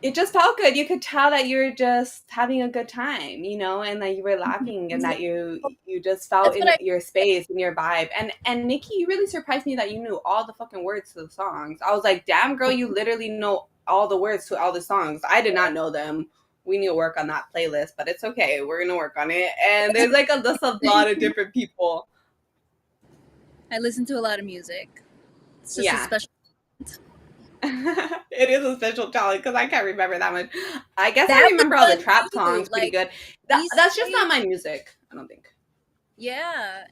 it just felt good. You could tell that you were just having a good time, you know, and that you were laughing and that you just felt in your space and your vibe. And Nikki, you really surprised me that you knew all the fucking words to the songs. I was like, damn girl, you literally know all the words to all the songs. I did not know them. We need to work on that playlist, but it's okay. We're going to work on it. And there's like a lot of different people. I listen to a lot of music. It's just a special. It is a special talent because I can't remember that much. I guess I remember all the trap songs pretty good. That's just not my music, I don't think. Yeah.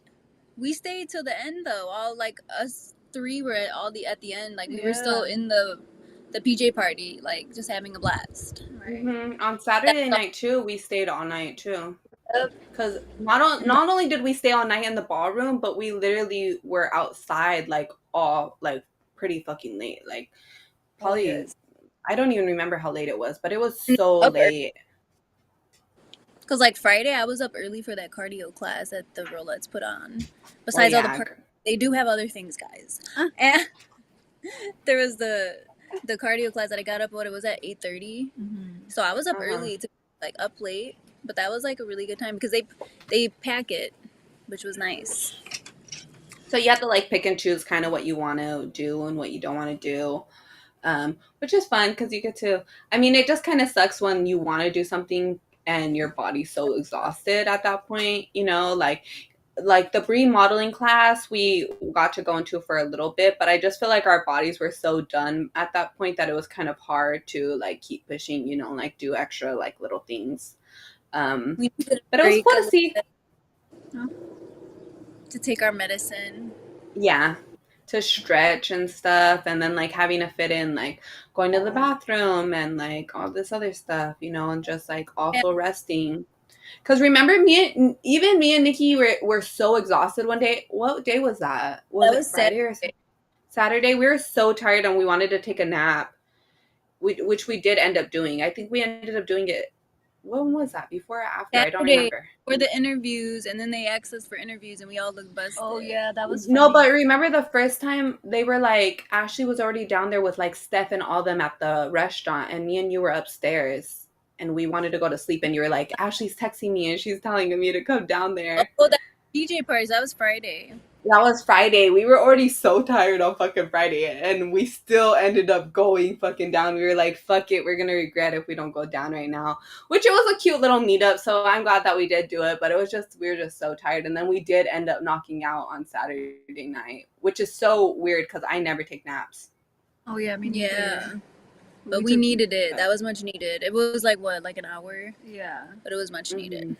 We stayed till the end though. All like us three were at the end. Like we were still in the PJ party, like just having a blast. Right. On Saturday night too, we stayed all night too. Because not only did we stay all night in the ballroom, but we literally were outside like all like pretty fucking late. Like probably I don't even remember how late it was, but it was so late. Because like Friday, I was up early for that cardio class that the Rollettes put on. Besides all the they do have other things, guys. And there was the cardio class that I got up when it was at 8:30. So I was up early to like up late, but that was like a really good time because they pack it, which was nice. So you have to like pick and choose kind of what you want to do and what you don't want to do. Which is fun because you get to, I mean, it just kind of sucks when you want to do something and your body's so exhausted at that point, you know, like the Bree modeling class we got to go into for a little bit, but I just feel like our bodies were so done at that point that it was kind of hard to like keep pushing, you know, like do extra like little things. But it was cool to see. To take our medicine. Yeah. To stretch and stuff, and then like having to fit in like going to the bathroom and like all this other stuff, you know, and just like also resting. Because remember, me and Nikki were so exhausted one day. What day was that? Was it Friday or Saturday? We were so tired and we wanted to take a nap, which we did end up doing. I think we ended up doing it. When was that? Before or after? Saturday, I don't remember. For the interviews, and then they asked us for interviews, and we all looked busted. Oh yeah, that was funny. No, but remember the first time they were like, Ashley was already down there with like Steph and all them at the restaurant, and me and you were upstairs, and we wanted to go to sleep, and you were like, Ashley's texting me, and she's telling me to come down there. Oh, that DJ parties. That was Friday. That was Friday. We were already so tired on fucking Friday, and we still ended up going fucking down. We were like, fuck it, we're gonna regret if we don't go down right now. Which it was a cute little meetup, so I'm glad that we did do it, but it was just, we were just so tired. And then we did end up knocking out on Saturday night, which is so weird because I never take naps. Oh yeah, I mean, yeah. But we needed it. That was much needed. It was like what, like an hour? Yeah. But it was much needed.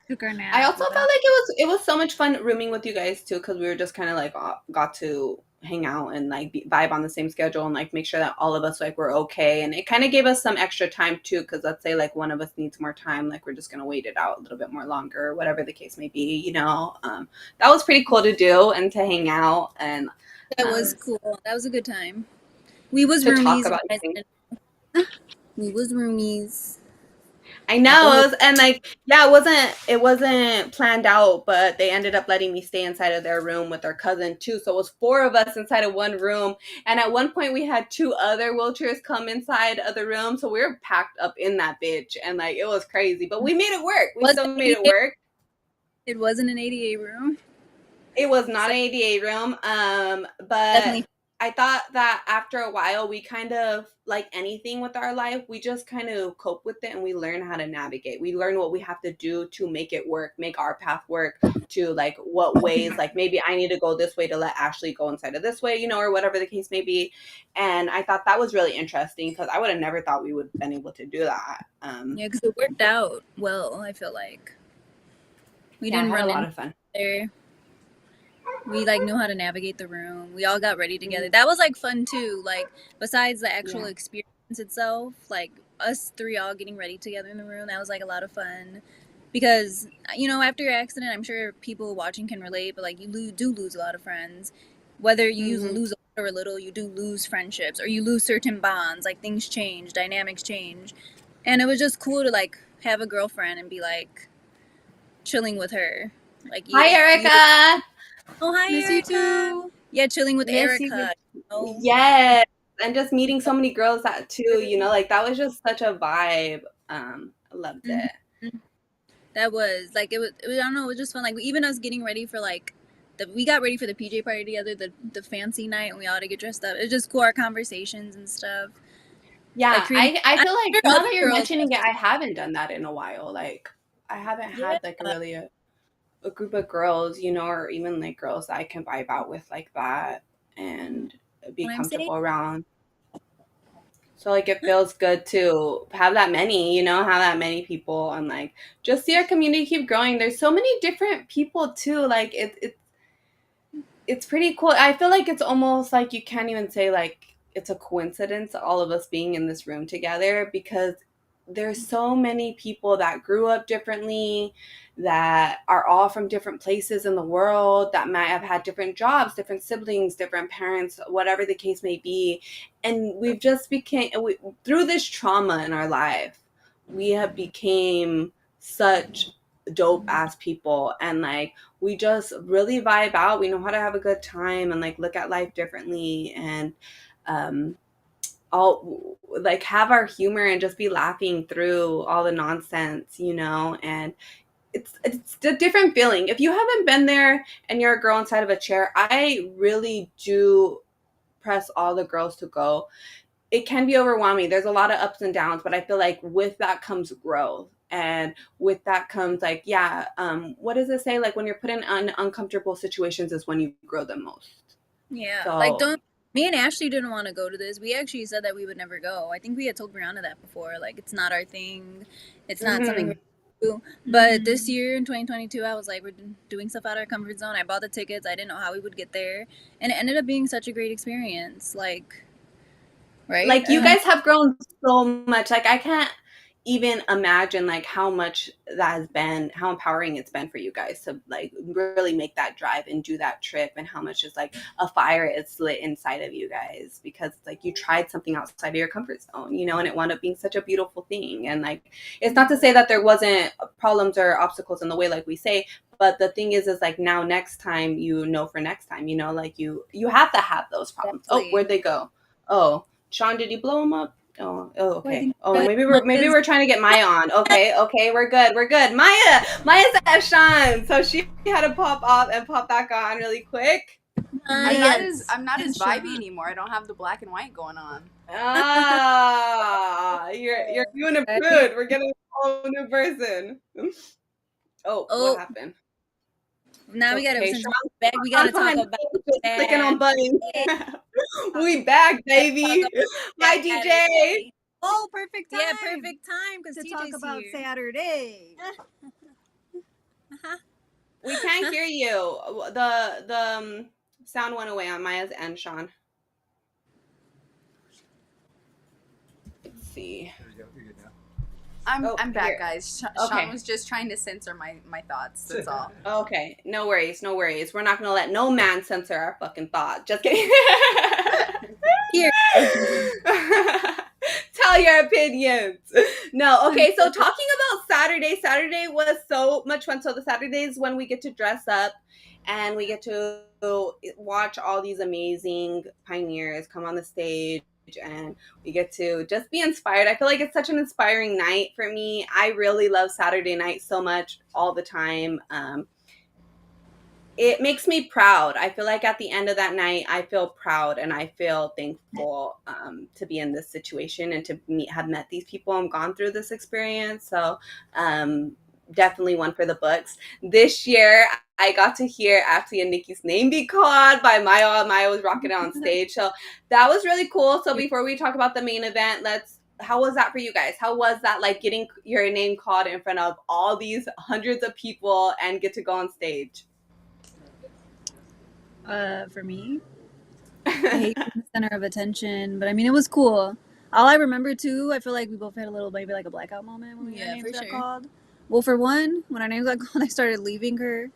Took our nap. I also felt like it was so much fun rooming with you guys too, because we were just kind of like got to hang out and like vibe on the same schedule and like make sure that all of us like were okay, and it kind of gave us some extra time too, because let's say like one of us needs more time, like we're just gonna wait it out a little bit more longer, whatever the case may be, you know. That was pretty cool to do and to hang out, and that was cool. That was a good time. We was to roomies. Talk about We was roomies. I know it was, and like, yeah, it wasn't planned out, but they ended up letting me stay inside of their room with their cousin too. So it was 4 of us inside of one room, and at one point we had 2 other wheelchairs come inside of the room, so we were packed up in that bitch, and like it was crazy, but we made it work. We still made it work. It wasn't an ADA room. It was not an ADA room, but definitely. I thought that after a while, we kind of, like anything with our life, we just kind of cope with it and we learn how to navigate. We learn what we have to do to make it work, make our path work, to like what ways, like maybe I need to go this way to let Ashley go inside of this way, you know, or whatever the case may be. And I thought that was really interesting because I would have never thought we would have been able to do that. Yeah, because it worked out well, I feel like. We didn't run a lot of fun there. We like knew how to navigate the room. We all got ready together. That was like fun too. Like besides the actual experience itself, like us 3 all getting ready together in the room, that was like a lot of fun. Because, you know, after your accident, I'm sure people watching can relate, but like you do lose a lot of friends. Whether you lose a lot or a little, you do lose friendships or you lose certain bonds. Like things change, dynamics change. And it was just cool to like have a girlfriend and be like chilling with her. Like, hi, Erica. Oh, hi, Miss Erica. You too. Yeah, chilling with Erica. Yes, and just meeting so many girls that too, you know, like that was just such a vibe. I loved it. That was like it was I don't know, it was just fun. Like even us getting ready for like we got ready for the PJ party together, the fancy night, and we all had to get dressed up. It was just cool, our conversations and stuff. Yeah, like, I feel like now that you're mentioning it, I haven't done that in a while. Like I haven't had like really a group of girls, you know, or even like girls that I can vibe out with like that and be comfortable around. So like it feels good to have that many, you know, have that many people and like just see our community keep growing. There's so many different people too. Like it's pretty cool. I feel like it's almost like you can't even say like it's a coincidence all of us being in this room together because there's so many people that grew up differently, that are all from different places in the world, that might have had different jobs, different siblings, different parents, whatever the case may be. And we've just through this trauma in our life, we have became such dope ass people, and like we just really vibe out. We know how to have a good time and like look at life differently, and all like have our humor and just be laughing through all the nonsense, you know. And it's a different feeling. If you haven't been there and you're a girl inside of a chair, I really do press all the girls to go. It can be overwhelming. There's a lot of ups and downs, but I feel like with that comes growth. And with that comes like, what does it say? Like when you're put in uncomfortable situations is when you grow the most. Yeah. So, like me and Ashley didn't want to go to this. We actually said that we would never go. I think we had told Brianna that before. Like it's not our thing. It's not something we do. But this year in 2022, I was like, we're doing stuff out of our comfort zone. I bought the tickets. I didn't know how we would get there. And it ended up being such a great experience. Like, right? Like you guys have grown so much. Like I can't even imagine like how much that has been, how empowering it's been for you guys to like really make that drive and do that trip, and how much is like a fire is lit inside of you guys because like you tried something outside of your comfort zone, you know, and it wound up being such a beautiful thing. And like it's not to say that there wasn't problems or obstacles in the way, like we say, but the thing is like now next time, you know, for next time, you know, like you have to have those problems. Definitely. Oh, where'd they go? Oh, Sean, did you blow them up? Oh, okay. Oh, maybe we're trying to get Maya on. Okay, we're good. Maya's at Sean, so she had to pop off and pop back on really quick. I'm not as vibey anymore. I don't have the black and white going on. You're doing a prude. We're getting a whole new person. Oh, what happened? Now we gotta back. We gotta talk about clicking on buttons. We back, baby. Hi, DJ. Oh, perfect time. Yeah, perfect time because to talk about here. Saturday. We can't hear you. The sound went away on Maya's end, Sean. Let's see. I'm back, guys. Sean was just trying to censor my thoughts. That's all. Okay, no worries. We're not gonna let no man censor our fucking thoughts. Just kidding. Here. Tell all your opinions. No, okay, so talking about Saturday was so much fun. So the Saturdays when we get to dress up and we get to watch all these amazing pioneers come on the stage and we get to just be inspired. I feel like it's such an inspiring night for me. I really love Saturday night so much all the time. It makes me proud. I feel like at the end of that night, I feel proud and I feel thankful to be in this situation and to have met these people and gone through this experience. So definitely one for the books. This year, I got to hear Ashley and Nikki's name be called by Maya. Maya was rocking it on stage. So that was really cool. So before we talk about the main event, how was that for you guys? How was that, like, getting your name called in front of all these hundreds of people and get to go on stage? For me, I hate being the center of attention, but I mean, it was cool. All I remember too, I feel like we both had a little, maybe like a blackout moment when our names got called. Well, for one, when our names got called, I started leaving her,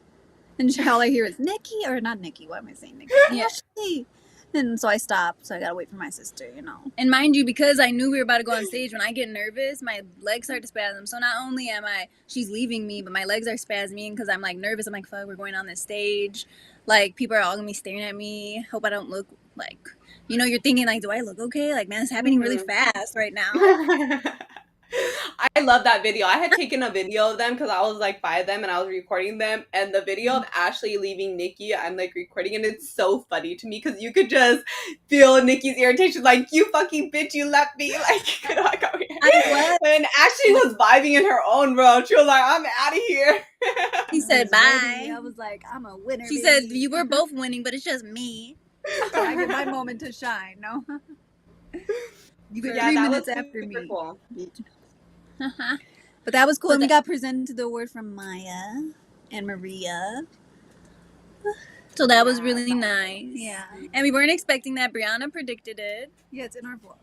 and all I hear is Nikki, or not Nikki. What am I saying, Nikki? Yeah. Ashley. And so I stopped. So I gotta wait for my sister, you know. And mind you, because I knew we were about to go on stage, when I get nervous, my legs start to spasm. So not only she's leaving me, but my legs are spasming because I'm like nervous. I'm like, fuck, we're going on this stage. Like, people are all gonna be staring at me. Hope I don't look like, you're thinking like, do I look okay? Like, man, it's happening really fast right now. I love that video. I had taken a video of them because I was like by them and I was recording them. And the video of Ashley leaving Nikki, I'm like recording, and it's so funny to me because you could just feel Nikki's irritation, like, you fucking bitch, you left me. Like, you know, and Ashley was vibing in her own world. She was like, I'm out of here. He said bye. I was like, I'm a winner. She said, you were both winning, but it's just me. So I get my moment to shine, no? You get 3 that minutes was after super me. Cool. But that was cool. And we got presented the award from Maya and Maria. So that was really nice. Yeah. And we weren't expecting that. Brianna predicted it. Yeah, it's in our vlog.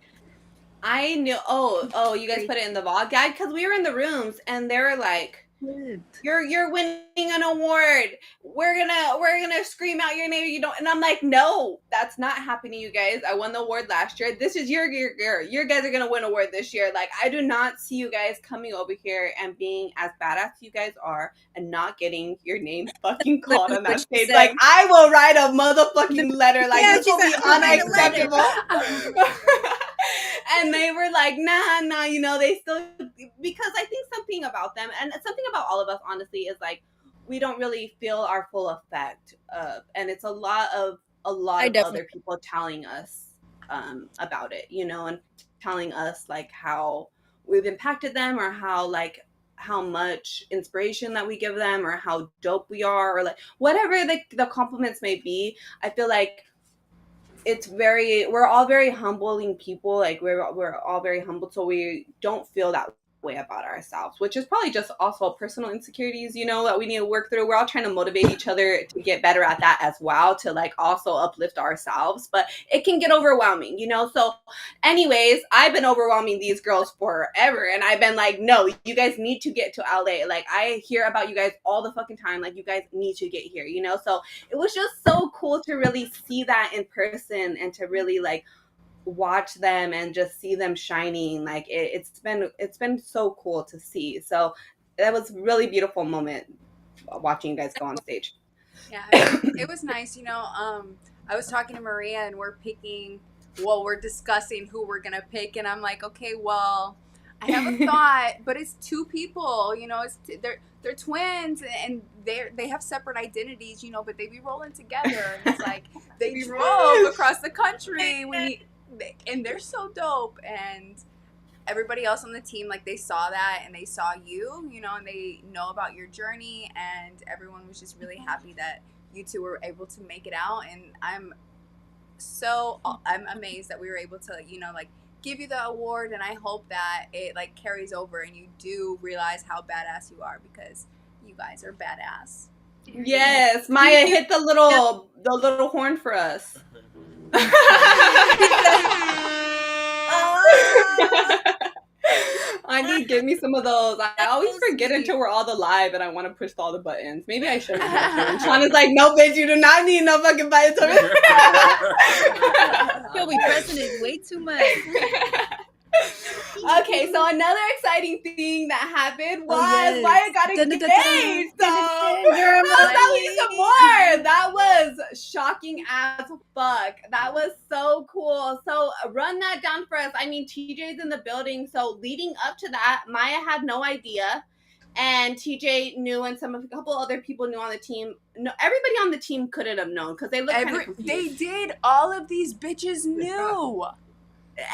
I knew. Oh, you guys put it in the vlog, yeah, because we were in the rooms and they were like, you're winning an award. We're gonna scream out your name. You don't. And I'm like, no, that's not happening, you guys. I won the award last year. This is your year. You guys are gonna win an award this year. Like, I do not see you guys coming over here and being as badass you guys are and not getting your name fucking called on that stage. Like, I will write a motherfucking letter. Like, this will be unacceptable. And they were like, nah, they still, because I think something about them, and something about all of us, honestly, is like, we don't really feel our full effect of, and it's a lot of other people telling us about it, and telling us like how we've impacted them, or how much inspiration that we give them, or how dope we are, or like whatever the compliments may be. I feel like we're all very humbling people. Like, we're all very humble, so we don't feel that way about ourselves, which is probably just also personal insecurities, that we need to work through. We're all trying to motivate each other to get better at that as well, to like also uplift ourselves, but it can get overwhelming, so anyways, I've been overwhelming these girls forever, and I've been like, no, you guys need to get to LA. Like, I hear about you guys all the fucking time. Like, you guys need to get here, so it was just so cool to really see that in person and to really like watch them and just see them shining. Like, it's been so cool to see. So that was a really beautiful moment watching you guys go on stage. Yeah, it was nice. I was talking to Maria and we're discussing who we're gonna pick, and I'm like, okay, well, I have a thought, but it's 2 people. They're twins, and they have separate identities, but they be rolling together, and it's like they drove across the country and they're so dope. And everybody else on the team, like, they saw that and they saw you, and they know about your journey, and everyone was just really happy that you 2 were able to make it out. And I'm amazed that we were able to, like, give you the award, and I hope that it like carries over and you do realize how badass you are, because you guys are badass. Yes, Maya, hit the little horn for us. I need, give me some of those. I always forget until we're all live and I want to push all the buttons. Maybe I shouldn't. Sean is like, no, bitch, you do not need no fucking buttons. You'll be pressing it way too much. Okay, so another exciting thing that happened was yes. Maya got Dun, dun, dun, engaged. So Girl, tell me some more. That was shocking as fuck. That was so cool. So run that down for us. I mean, TJ's in the building. So leading up to that, Maya had no idea. And TJ knew, and a couple other people knew on the team. No, everybody on the team couldn't have known because they looked kind of confused. They did. All of these bitches knew.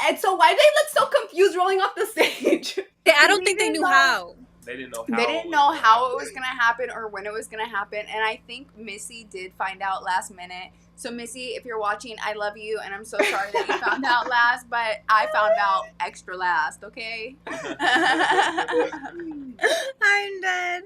And so why did they look so confused rolling off the stage? I don't think they knew how. They didn't know how it was going to happen or when it was going to happen. And I think Missy did find out last minute. So, Missy, if you're watching, I love you. And I'm so sorry that you found out last. But I found out extra last, okay? I'm dead.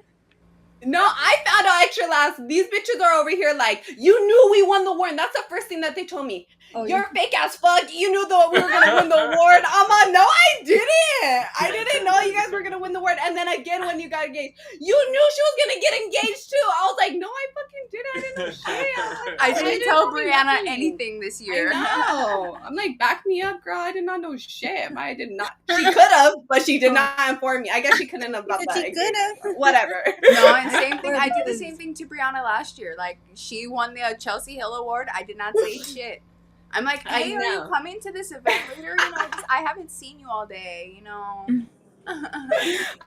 No, I found out extra last. These bitches are over here like, you knew we won the award. And that's the first thing that they told me. Oh, You're fake as fuck. You knew that we were going to win the award. I'm like, no, I didn't. I didn't know you guys were going to win the award. And then again, when you got engaged, you knew she was going to get engaged too. I was like, no, I fucking didn't. I didn't know shit. I didn't tell Brianna anything this year. I know. I'm like, back me up, girl. I did not know shit. I did not. She could have, but she did not inform me. I guess she couldn't have about that. She could have. Whatever. No, and same thing. I did the same thing to Brianna last year. Like, she won the Chelsea Hill Award. I did not say shit. I'm like, hey, are you coming to this event later? You know, I haven't seen you all day, you know.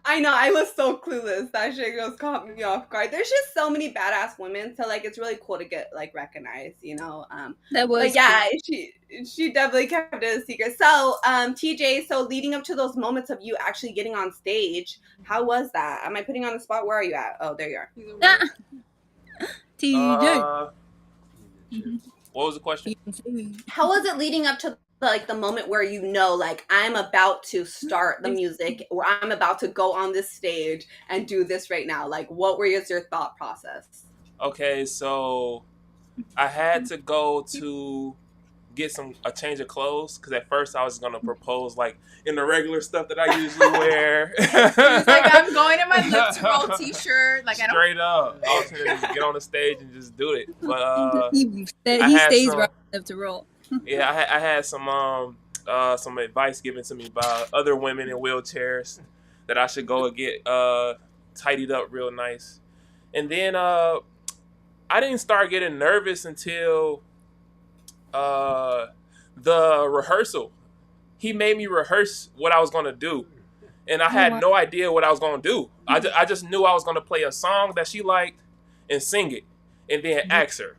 I know, I was so clueless. That shit just caught me off guard. There's just so many badass women, so like it's really cool to get like recognized, you know. That was but yeah, she definitely kept it a secret. So TJ, so leading up to those moments of you actually getting on stage, how was that? Am I putting you on the spot? Where are you at? Oh, there you are. TJ. What was the question? How was it leading up to the moment where you know, like, I'm about to start the music, or I'm about to go on this stage and do this right now? Like, what was your thought process? Okay, so I had to go to get a change of clothes because at first I was gonna propose like in the regular stuff that I usually wear. He's like, I'm going in my lip to roll t-shirt. Like, straight up, I was gonna just get on the stage and just do it. But he stays right lip to roll. Yeah, I had some advice given to me by other women in wheelchairs that I should go and get tidied up real nice. And then I didn't start getting nervous until the rehearsal. He made me rehearse what I was going to do. And I had no idea what I was going to do. I just knew I was going to play a song that she liked and sing it and then ask her.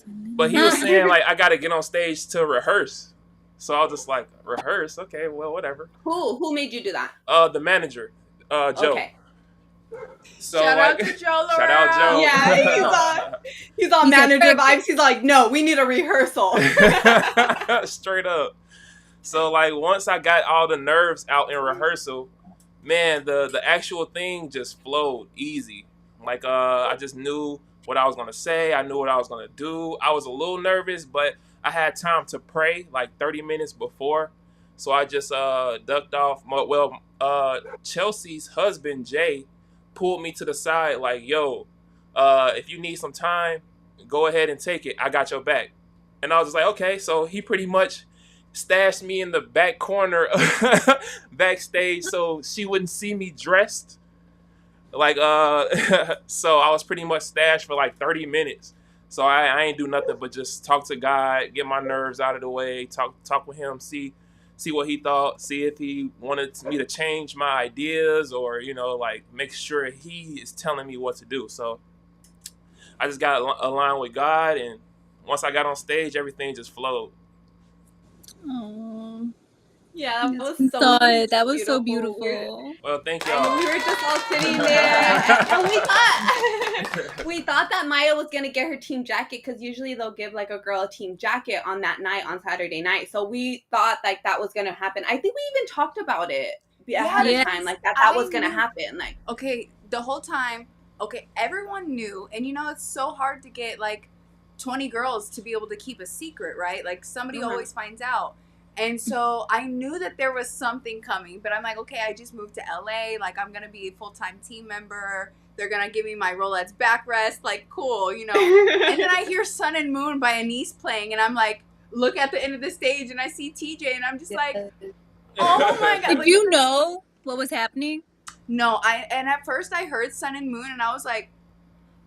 But he was saying, like, I got to get on stage to rehearse. So I was just like, rehearse? Okay, well, whatever. Who made you do that? The manager, Joe. Okay. So, shout out to Joe. Shout out Joe. Yeah, he's on manager vibes. He's like, no, we need a rehearsal. Straight up. So like once I got all the nerves out in rehearsal, man, the actual thing just flowed easy. Like I just knew what I was gonna say. I knew what I was gonna do. I was a little nervous, but I had time to pray like 30 minutes before. So I just ducked off. Well, Chelsea's husband, Jay, pulled me to the side like, yo, if you need some time, go ahead and take it. I got your back. And I was just like, okay. So he pretty much stashed me in the back corner backstage so she wouldn't see me dressed. Like, so I was pretty much stashed for like 30 minutes. So I ain't do nothing but just talk to God, get my nerves out of the way, talk with him, see what he thought, see if he wanted me to change my ideas or, you know, like make sure he is telling me what to do. So I just got aligned with God, and once I got on stage, everything just flowed. Aww. Yeah, that was so that was so beautiful. Well, thank y'all. We were just all sitting there, and we thought that Maya was gonna get her team jacket because usually they'll give like a girl a team jacket on that night, on Saturday night. So we thought like that was gonna happen. I think we even talked about it ahead of time, like that was gonna happen. Like, okay, the whole time, okay, everyone knew, and you know it's so hard to get like 20 girls to be able to keep a secret, right? Like somebody always finds out. And so I knew that there was something coming, but I'm like, okay, I just moved to LA. Like, I'm going to be a full-time team member. They're going to give me my Rollettes backrest. Like, cool, you know. And then I hear Sun and Moon by Anise playing, and I'm like, look at the end of the stage, and I see TJ, and I'm just like, Oh my god! Did you know what was happening? No, and at first I heard Sun and Moon, and I was like,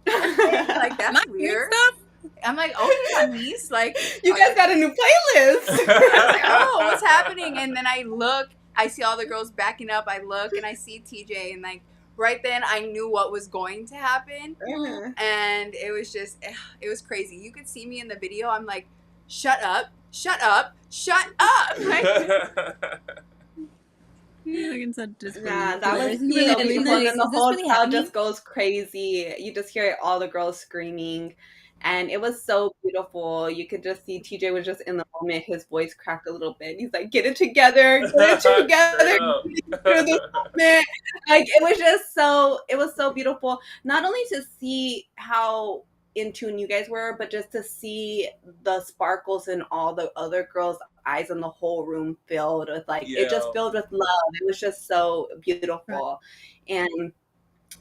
okay, like Am I that's hearing weird. stuff? I'm like, okay, Anis, like You guys got a new playlist. I was like, oh, what's happening? And then I look, I see all the girls backing up. I look and I see TJ, and like right then I knew what was going to happen, and it was just, it was crazy. You could see me in the video. I'm like, shut up, shut up, shut up. Like, Yeah, that was Really so having beautiful. this? And then the Is this whole really crowd happening? just goes crazy. You just hear all the girls screaming. And it was so beautiful. You could just see TJ was just in the moment. His voice cracked a little bit. He's like, get it together, get it together. Through this moment. Like it was so beautiful. Not only to see how in tune you guys were, but just to see the sparkles in all the other girls' eyes and the whole room filled with like it just filled with love. It was just so beautiful. And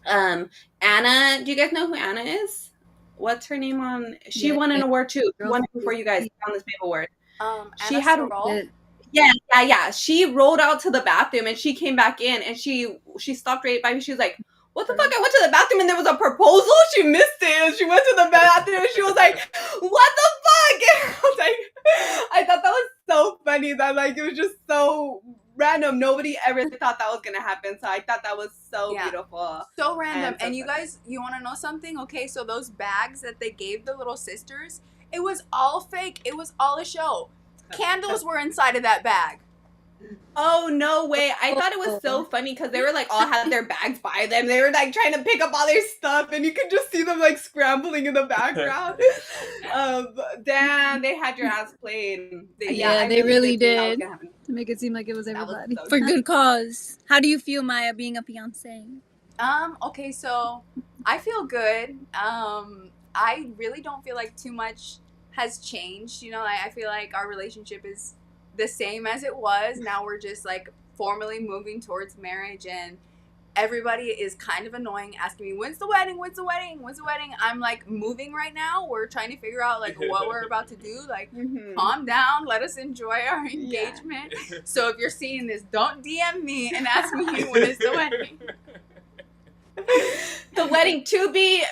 Anna, do you guys know who Anna is? What's her name on? She won an award too. She won it before you guys found this big award. She Anna had Sorrell? yeah. She rolled out to the bathroom and she came back in and she stopped right by me. She was like, what the fuck? I went to the bathroom and there was a proposal. She missed it. And she went to the bathroom and she was like, what the fuck? And I was like, I thought that was so funny that like it was just so random. Nobody ever thought that was gonna happen. So I thought that was so beautiful. So random. so And you guys, you want to know something? Okay, so those bags that they gave the little sisters, it was all fake. It was all a show. Candles were inside of that bag. Oh, no way. I thought it was so funny because they were like all had their bags by them. They were like trying to pick up all their stuff and you could just see them like scrambling in the background. Damn, they had your ass played. They really did. To make it seem like it was everybody. So For good cause. How do you feel, Maya, being a fiance? Okay, so I feel good. I really don't feel like too much has changed. You know, I feel like our relationship is the same as it was. Now we're just like formally moving towards marriage, and everybody is kind of annoying, asking me, when's the wedding? When's the wedding? When's the wedding? I'm like moving right now. We're trying to figure out like what we're about to do. Like, calm down. Let us enjoy our engagement. Yeah. So if you're seeing this, don't DM me and ask me when is the wedding. The wedding to be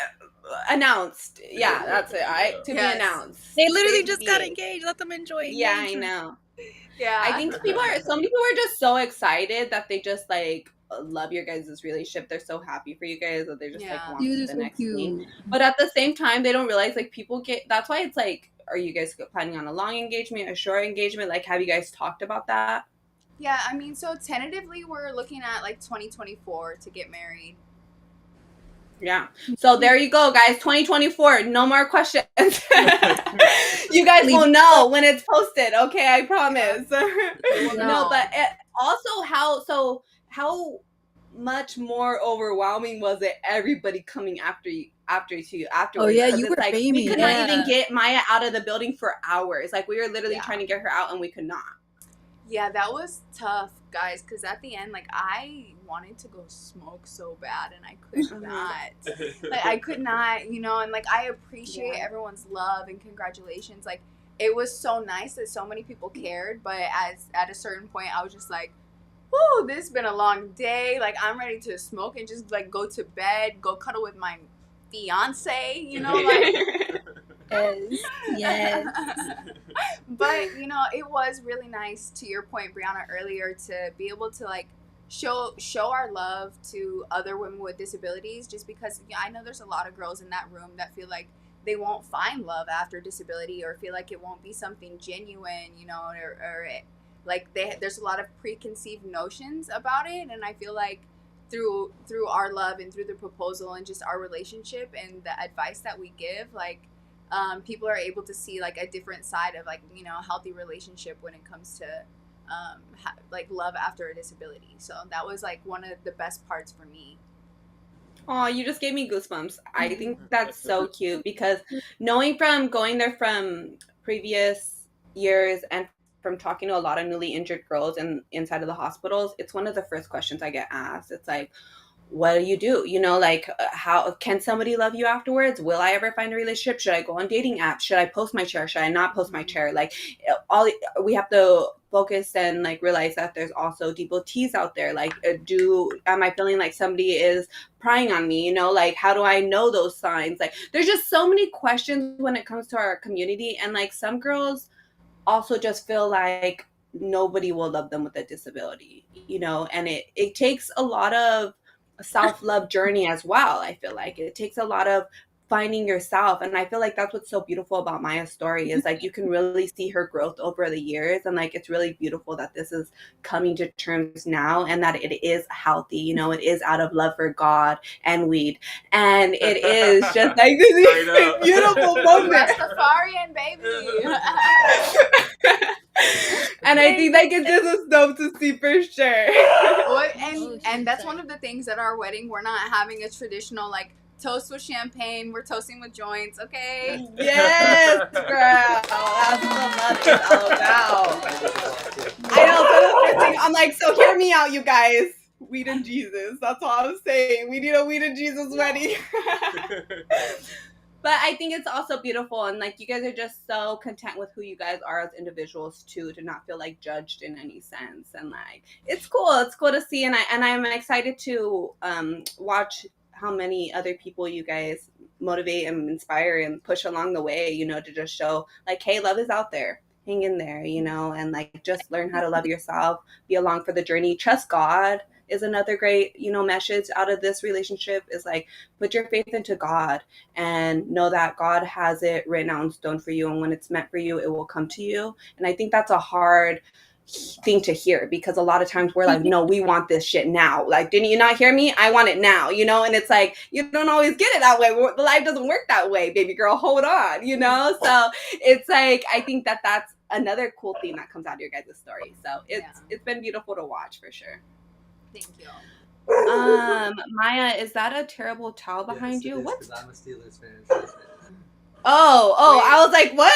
announced. Yeah, that's it. All right, to be announced. They literally just got engaged. Let them enjoy it. Yeah, I know. Yeah, I think some people are just so excited that they just like love your guys' relationship. They're so happy for you guys that they just like want the next thing. But at the same time, they don't realize like people get. That's why it's like, are you guys planning on a long engagement, a short engagement? Like, have you guys talked about that? Yeah, I mean, so tentatively we're looking at like 2024 to get married. Yeah. So there you go, guys. 2024. No more questions. You guys will know when it's posted. Okay, I promise. No, but also how much more overwhelming was it? Everybody coming after you afterwards. Oh yeah, you were like, famous. We could not even get Maya out of the building for hours. Like we were literally trying to get her out and we could not. Yeah, that was tough, guys, because at the end, like, I wanted to go smoke so bad, and I could not. Like, I could not, you know, and, like, I appreciate everyone's love and congratulations. Like, it was so nice that so many people cared, but at a certain point, I was just like, whoo, this has been a long day. Like, I'm ready to smoke and just, like, go to bed, go cuddle with my fiance, you know, like... Yes. But you know, it was really nice, to your point, Brianna, earlier, to be able to like show our love to other women with disabilities, just because I know there's a lot of girls in that room that feel like they won't find love after disability, or feel like it won't be something genuine, you know, or like there's a lot of preconceived notions about it. And I feel like through our love and through the proposal and just our relationship and the advice that we give, like people are able to see like a different side of like, you know, a healthy relationship when it comes to like love after a disability. So that was like one of the best parts for me. Oh, you just gave me goosebumps. I think that's so cute, because knowing from going there from previous years and from talking to a lot of newly injured girls inside of the hospitals, it's one of the first questions I get asked. It's like, what do? You know, like, how can somebody love you afterwards? Will I ever find a relationship? Should I go on dating apps? Should I post my chair? Should I not post my chair? Like, we have to focus and like realize that there's also devotees out there. Like, am I feeling like somebody is prying on me? You know, like, how do I know those signs? Like, there's just so many questions when it comes to our community. And like, some girls also just feel like nobody will love them with a disability, you know, and it takes a lot of self-love journey as well. I feel like it takes a lot of finding yourself, and I feel like that's what's so beautiful about Maya's story is like you can really see her growth over the years, and like it's really beautiful that this is coming to terms now and that it is healthy, you know, it is out of love for God and weed, and it is just like this beautiful moment. Rastafarian, baby. And I think like it's just a dope to see for sure. And that's one of the things at our wedding. We're not having a traditional like toast with champagne. We're toasting with joints, okay? Yes, girl. That's what love is all about. I know. So the first thing, I'm like, so hear me out, you guys. Weed and Jesus. That's all I'm saying. We need a weed and Jesus wedding. But I think it's also beautiful, and like you guys are just so content with who you guys are as individuals too, to not feel like judged in any sense, and like it's cool. It's cool to see, and I'm excited to watch how many other people you guys motivate and inspire and push along the way. You know, to just show like, hey, love is out there. Hang in there, you know, and like just learn how to love yourself. Be along for the journey. Trust God is another great, you know, message out of this relationship is like, put your faith into God and know that God has it written out in stone for you. And when it's meant for you, it will come to you. And I think that's a hard thing to hear because a lot of times we're like, no, we want this shit now. Like, didn't you not hear me? I want it now, you know? And it's like, you don't always get it that way. The life doesn't work that way, baby girl. Hold on, you know? So it's like, I think that that's another cool thing that comes out of your guys' story. So it's been beautiful to watch for sure. Thank you. Maya, is that a terrible towel behind you? What? I'm a Steelers fan. Oh, I was like, what?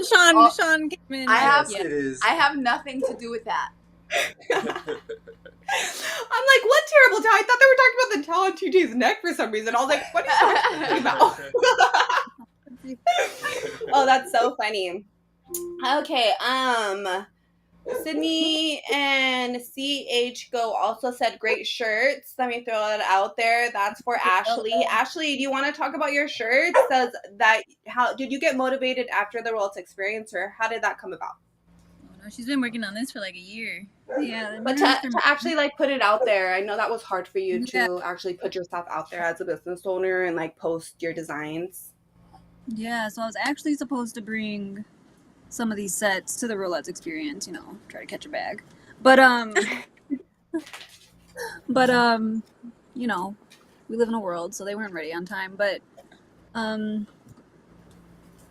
Sean came in. It is. I have nothing to do with that. I'm like, what terrible towel? I thought they were talking about the towel on TJ's neck for some reason. I was like, what are you talking about? Oh, that's so funny. Okay, Sydney and CH Go also said great shirts. Let me throw that out there. That's for Ashley. Ashley, do you want to talk about your shirts? How did you get motivated after the Rollettes experience, or how did that come about? Oh, no, she's been working on this for like a year. Yeah, but to actually like put it out there, I know that was hard for you to actually put yourself out there as a business owner and like post your designs. Yeah, so I was actually supposed to bring some of these sets to the Rollettes experience, you know, try to catch a bag. But you know, we live in a world, so they weren't ready on time. But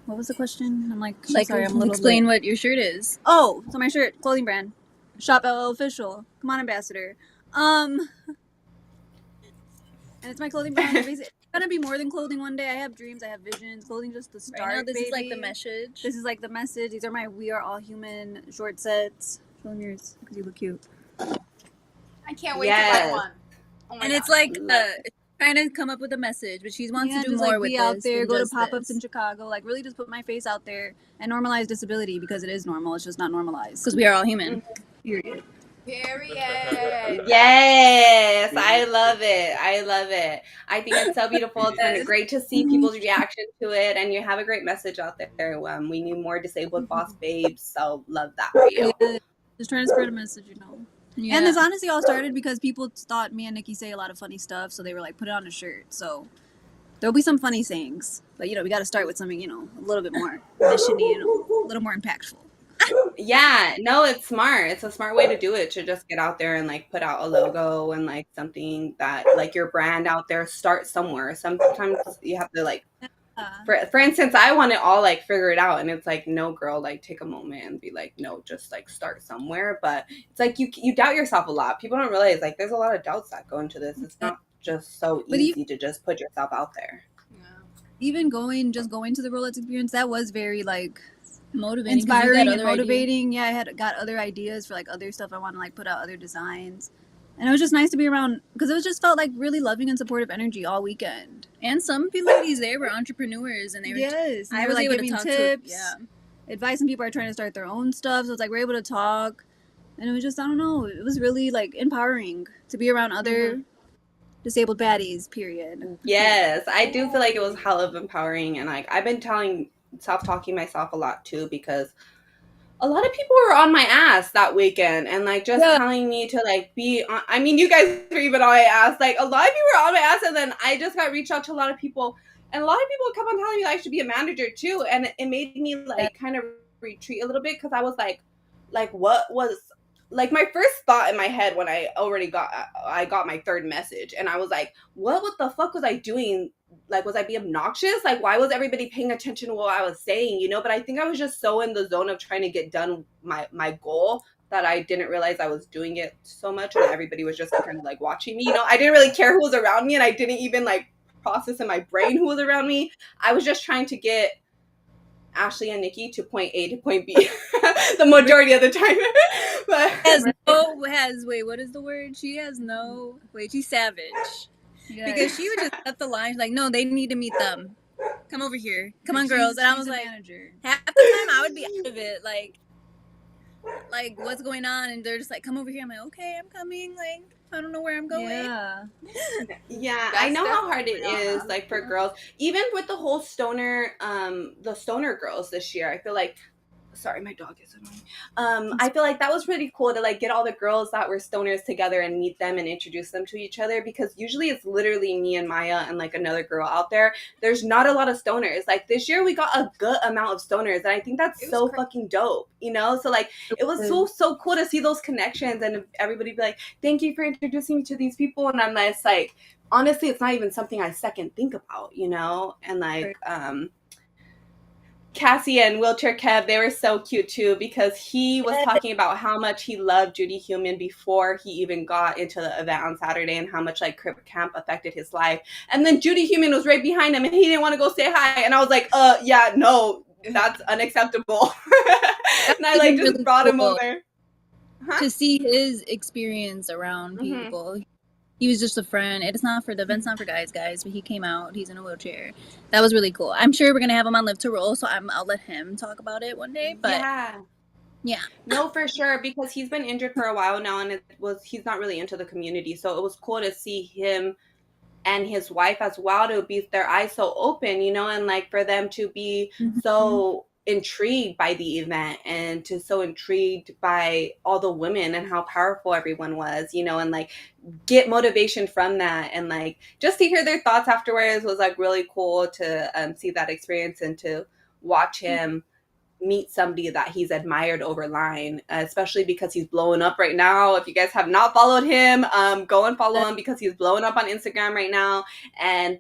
what was the question? I'm like, sorry, I'm a little explain what your shirt is. Oh, so my shirt, clothing brand, Shop LL Official. Come on, ambassador. And it's my clothing brand. It's gonna be more than clothing one day. I have dreams, I have visions. Clothing just the start. Right now, this baby. is like the message. This is like the message. These are my We Are All Human short sets. Show them yours because you look cute. I can't wait to buy one. Oh my and God. it's like trying to come up with a message, but she wants to do more like with be this. out there, go to pop-ups in Chicago, like really just put my face out there and normalize disability because it is normal. It's just not normalized. Because we are all human. Period. Yes, I love it. I think it's so beautiful. It's been great to see people's reaction to it, and you have a great message out there. We need more disabled boss babes, so love that for you. Yeah, just trying to spread a message, you know. Yeah. And this honestly all started because people thought me and Nikki say a lot of funny stuff, so they were like, put it on a shirt. So there'll be some funny sayings, but you know, we got to start with something, you know, a little bit more mission-y, you know, a little more impactful. Yeah, no, it's smart. It's a smart way to do it, to just get out there and like put out a logo and like something that like your brand out there. Start somewhere. Sometimes you have to like for instance, I want it all like figure it out, and it's like, no, girl, like take a moment and be like, no, just like start somewhere. But it's like you doubt yourself a lot. People don't realize like there's a lot of doubts that go into this. It's not just so easy to just put yourself out there. Yeah. Even going to the Rollettes experience, that was very like motivating, inspiring and motivating. Yeah, I had got other ideas for like other stuff I want to like put out, other designs, and it was just nice to be around because it was just felt like really loving and supportive energy all weekend. And some ladies there were entrepreneurs, and they were I was like giving tips. advice, and people are trying to start their own stuff. So it's like we're able to talk, and it was just, I don't know, it was really like empowering to be around other disabled baddies. Period. Yes, I do feel like it was hell of empowering, and like I've been self-talking myself a lot too, because a lot of people were on my ass that weekend and like just telling me to like be on. I mean, you guys were even on my ass. Like a lot of people were on my ass, and then I just got reached out to a lot of people, and a lot of people kept on telling me that I should be a manager too, and it made me like kind of retreat a little bit, because I was like what was like my first thought in my head when I got my third message, and I was like, what the fuck was I doing? Like, was I being obnoxious? Like, why was everybody paying attention to what I was saying, you know? But I think I was just so in the zone of trying to get done my goal that I didn't realize I was doing it so much, and everybody was just kind of like watching me, you know? I didn't really care who was around me, and I didn't even like process in my brain who was around me. I was just trying to get Ashley and Nikki to point A to point B the majority of the time. But wait, what is the word? She's savage. Yeah. Because she would just set the line, like, no, they need to meet them. Come over here. Come on, girls. And I was like, half the time I would be out of it, like, what's going on? And they're just like, come over here. I'm like, okay, I'm coming. Like, I don't know where I'm going. Yeah, I know how hard it is, like, for girls. Even with the whole the stoner girls this year, I feel like, sorry, my dog is annoying. I feel like that was really cool to like get all the girls that were stoners together and meet them and introduce them to each other, because usually it's literally me and Maya and like another girl out there. There's not a lot of stoners. Like this year we got a good amount of stoners, and I think that's so fucking dope, you know? So like it was so cool to see those connections, and everybody be like, thank you for introducing me to these people, and I'm just like, honestly, it's not even something I second think about, you know? And like Cassie and Wheelchair Kev, they were so cute too, because he was talking about how much he loved Judy Human before he even got into the event on Saturday, and how much like Crip Camp affected his life. And then Judy Human was right behind him, and he didn't want to go say hi. And I was like, yeah, no, that's unacceptable. And I like just brought him over. To see his experience around people. He was just a friend. It's not for the event's not for guys, but he came out. He's in a wheelchair. That was really cool. I'm sure we're gonna have him on Live to Roll, so I'll let him talk about it one day. But yeah, no, for sure, because he's been injured for a while now, and he's not really into the community. So it was cool to see him and his wife as well, to be their eyes so open, you know, and like for them to be so intrigued by the event, and so intrigued by all the women and how powerful everyone was, you know, and like get motivation from that, and like just to hear their thoughts afterwards was like really cool to see that experience, and to watch him meet somebody that he's admired over line, especially because he's blowing up right now. If you guys have not followed him, go and follow him, because he's blowing up on Instagram right now, and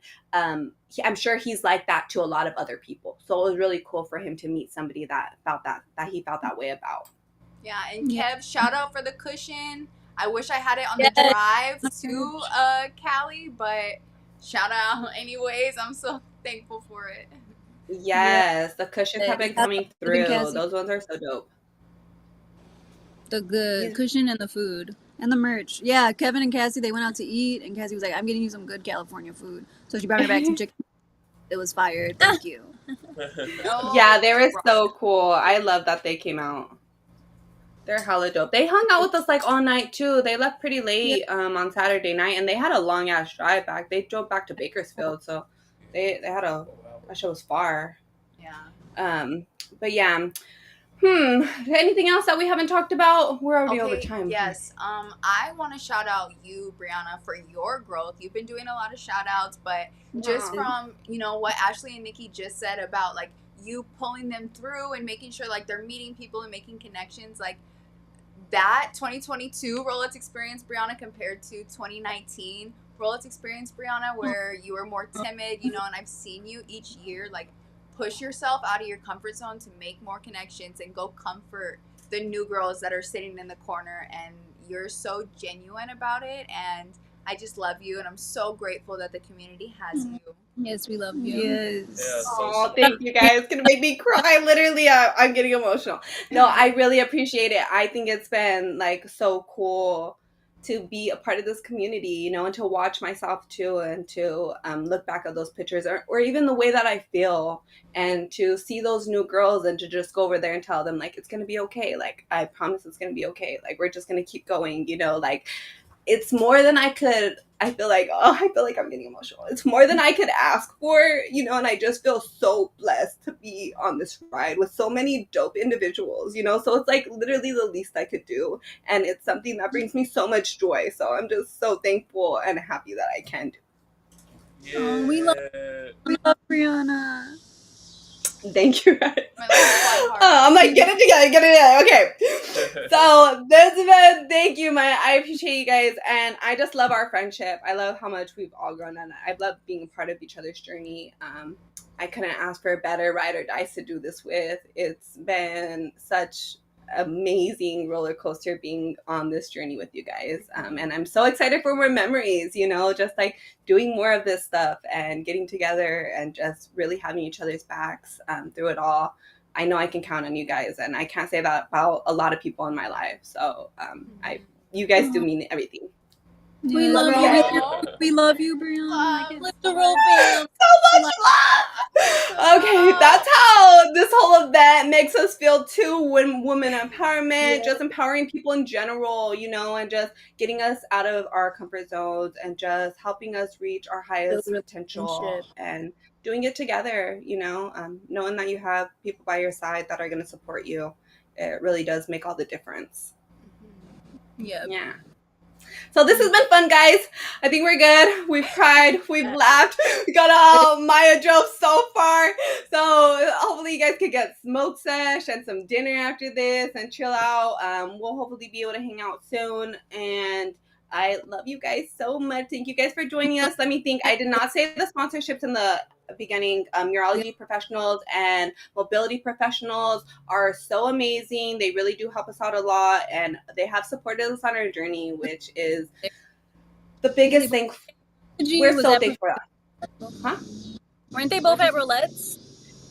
I'm sure he's like that to a lot of other people. So it was really cool for him to meet somebody that he felt that way about. Yeah, and Kev, shout out for the cushion. I wish I had it on the drive to Cali, but shout out anyways. I'm so thankful for it. Yes, the cushions have been coming through. Those ones are so dope. The cushion and the food. And the merch. Yeah, Kevin and Cassie, they went out to eat, and Cassie was like, I'm getting you some good California food. So she brought me back some chicken. It was fire. Thank you. Yeah, they were so cool. I love that they came out. They're hella dope. They hung out with us like all night too. They left pretty late on Saturday night, and they had a long ass drive back. They drove back to Bakersfield, so they had that show was far. Yeah. But yeah. Anything else that we haven't talked about? We're already over time. Yes. I want to shout out you, Brianna, for your growth. You've been doing a lot of shout outs, but just from, you know, what Ashley and Nikki just said about like you pulling them through and making sure like they're meeting people and making connections, like that 2022 Rollettes experience, Brianna, compared to 2019 Rollettes experience, Brianna, where you were more timid, you know, and I've seen you each year like push yourself out of your comfort zone to make more connections and go comfort the new girls that are sitting in the corner, and you're so genuine about it, and I just love you, and I'm so grateful that the community has you. Yes, we love you. Yes. Oh, thank you guys. It's gonna make me cry. Literally, I'm getting emotional. No, I really appreciate it. I think it's been like so cool to be a part of this community, you know, and to watch myself too, and to look back at those pictures, or even the way that I feel, and to see those new girls and to just go over there and tell them, like, it's going to be okay. Like, I promise it's going to be okay. Like, we're just going to keep going, you know, like, it's more than I feel like I'm getting emotional. It's more than I could ask for, you know, and I just feel so blessed to be on this ride with so many dope individuals, you know, so it's like literally the least I could do. And it's something that brings me so much joy. So I'm just so thankful and happy that I can do. Yeah. Oh, we love Brianna. Thank you, guys. My I'm like, get it together. Okay. So this event, thank you, I appreciate you guys, and I just love our friendship. I love how much we've all grown, and I love being a part of each other's journey. I couldn't ask for a better ride or dice to do this with. It's been such amazing roller coaster being on this journey with you guys, and I'm so excited for more memories, you know, just like doing more of this stuff and getting together and just really having each other's backs through it all. I know I can count on you guys, and I can't say that about a lot of people in my life. So you guys do mean everything. We love you. Aw. We love you, Brianna. Lift the roll fam. So much love. Okay, that's how this whole event makes us feel too. Women empowerment, just empowering people in general, you know, and just getting us out of our comfort zones and just helping us reach our highest potential and doing it together, you know, knowing that you have people by your side that are going to support you. It really does make all the difference. Yeah. So this has been fun, guys. I think we're good. We've cried. We've laughed. We got all Maya jokes so far. So hopefully you guys could get smoke sesh and some dinner after this and chill out. We'll hopefully be able to hang out soon. And I love you guys so much. Thank you guys for joining us. Let me think. I did not say the sponsorships in the beginning. Urology professionals and mobility professionals are so amazing. They really do help us out a lot, and they have supported us on our journey, which is the biggest thing. We're so thankful for that. Huh? Weren't they both at Rollettes?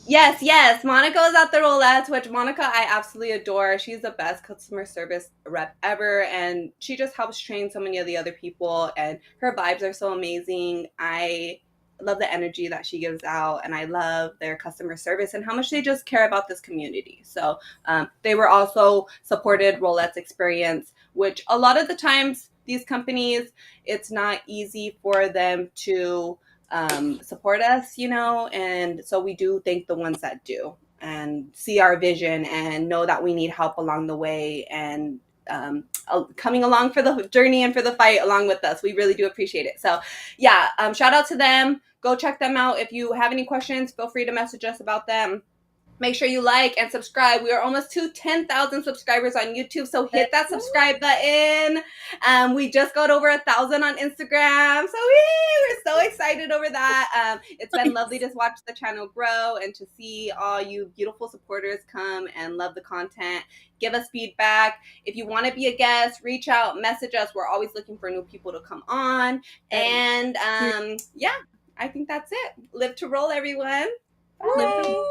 Yes. Monica is at the Rollettes, which Monica I absolutely adore. She's the best customer service rep ever, and she just helps train so many of the other people, and her vibes are so amazing. I love the energy that she gives out, and I love their customer service and how much they just care about this community. So they were also supported Rollettes experience, which a lot of the times these companies, it's not easy for them to support us, you know, and so we do thank the ones that do and see our vision and know that we need help along the way, and coming along for the journey and for the fight along with us. We really do appreciate it. So yeah, shout out to them. Go check them out. If you have any questions, feel free to message us about them. Make sure you like and subscribe. We are almost to 10,000 subscribers on YouTube, so hit that subscribe button. We just got over 1,000 on Instagram, so we're so excited over that. It's been lovely to watch the channel grow and to see all you beautiful supporters come and love the content. Give us feedback. If you want to be a guest, reach out, message us. We're always looking for new people to come on. And yeah, I think that's it. Live to roll, everyone. Bye.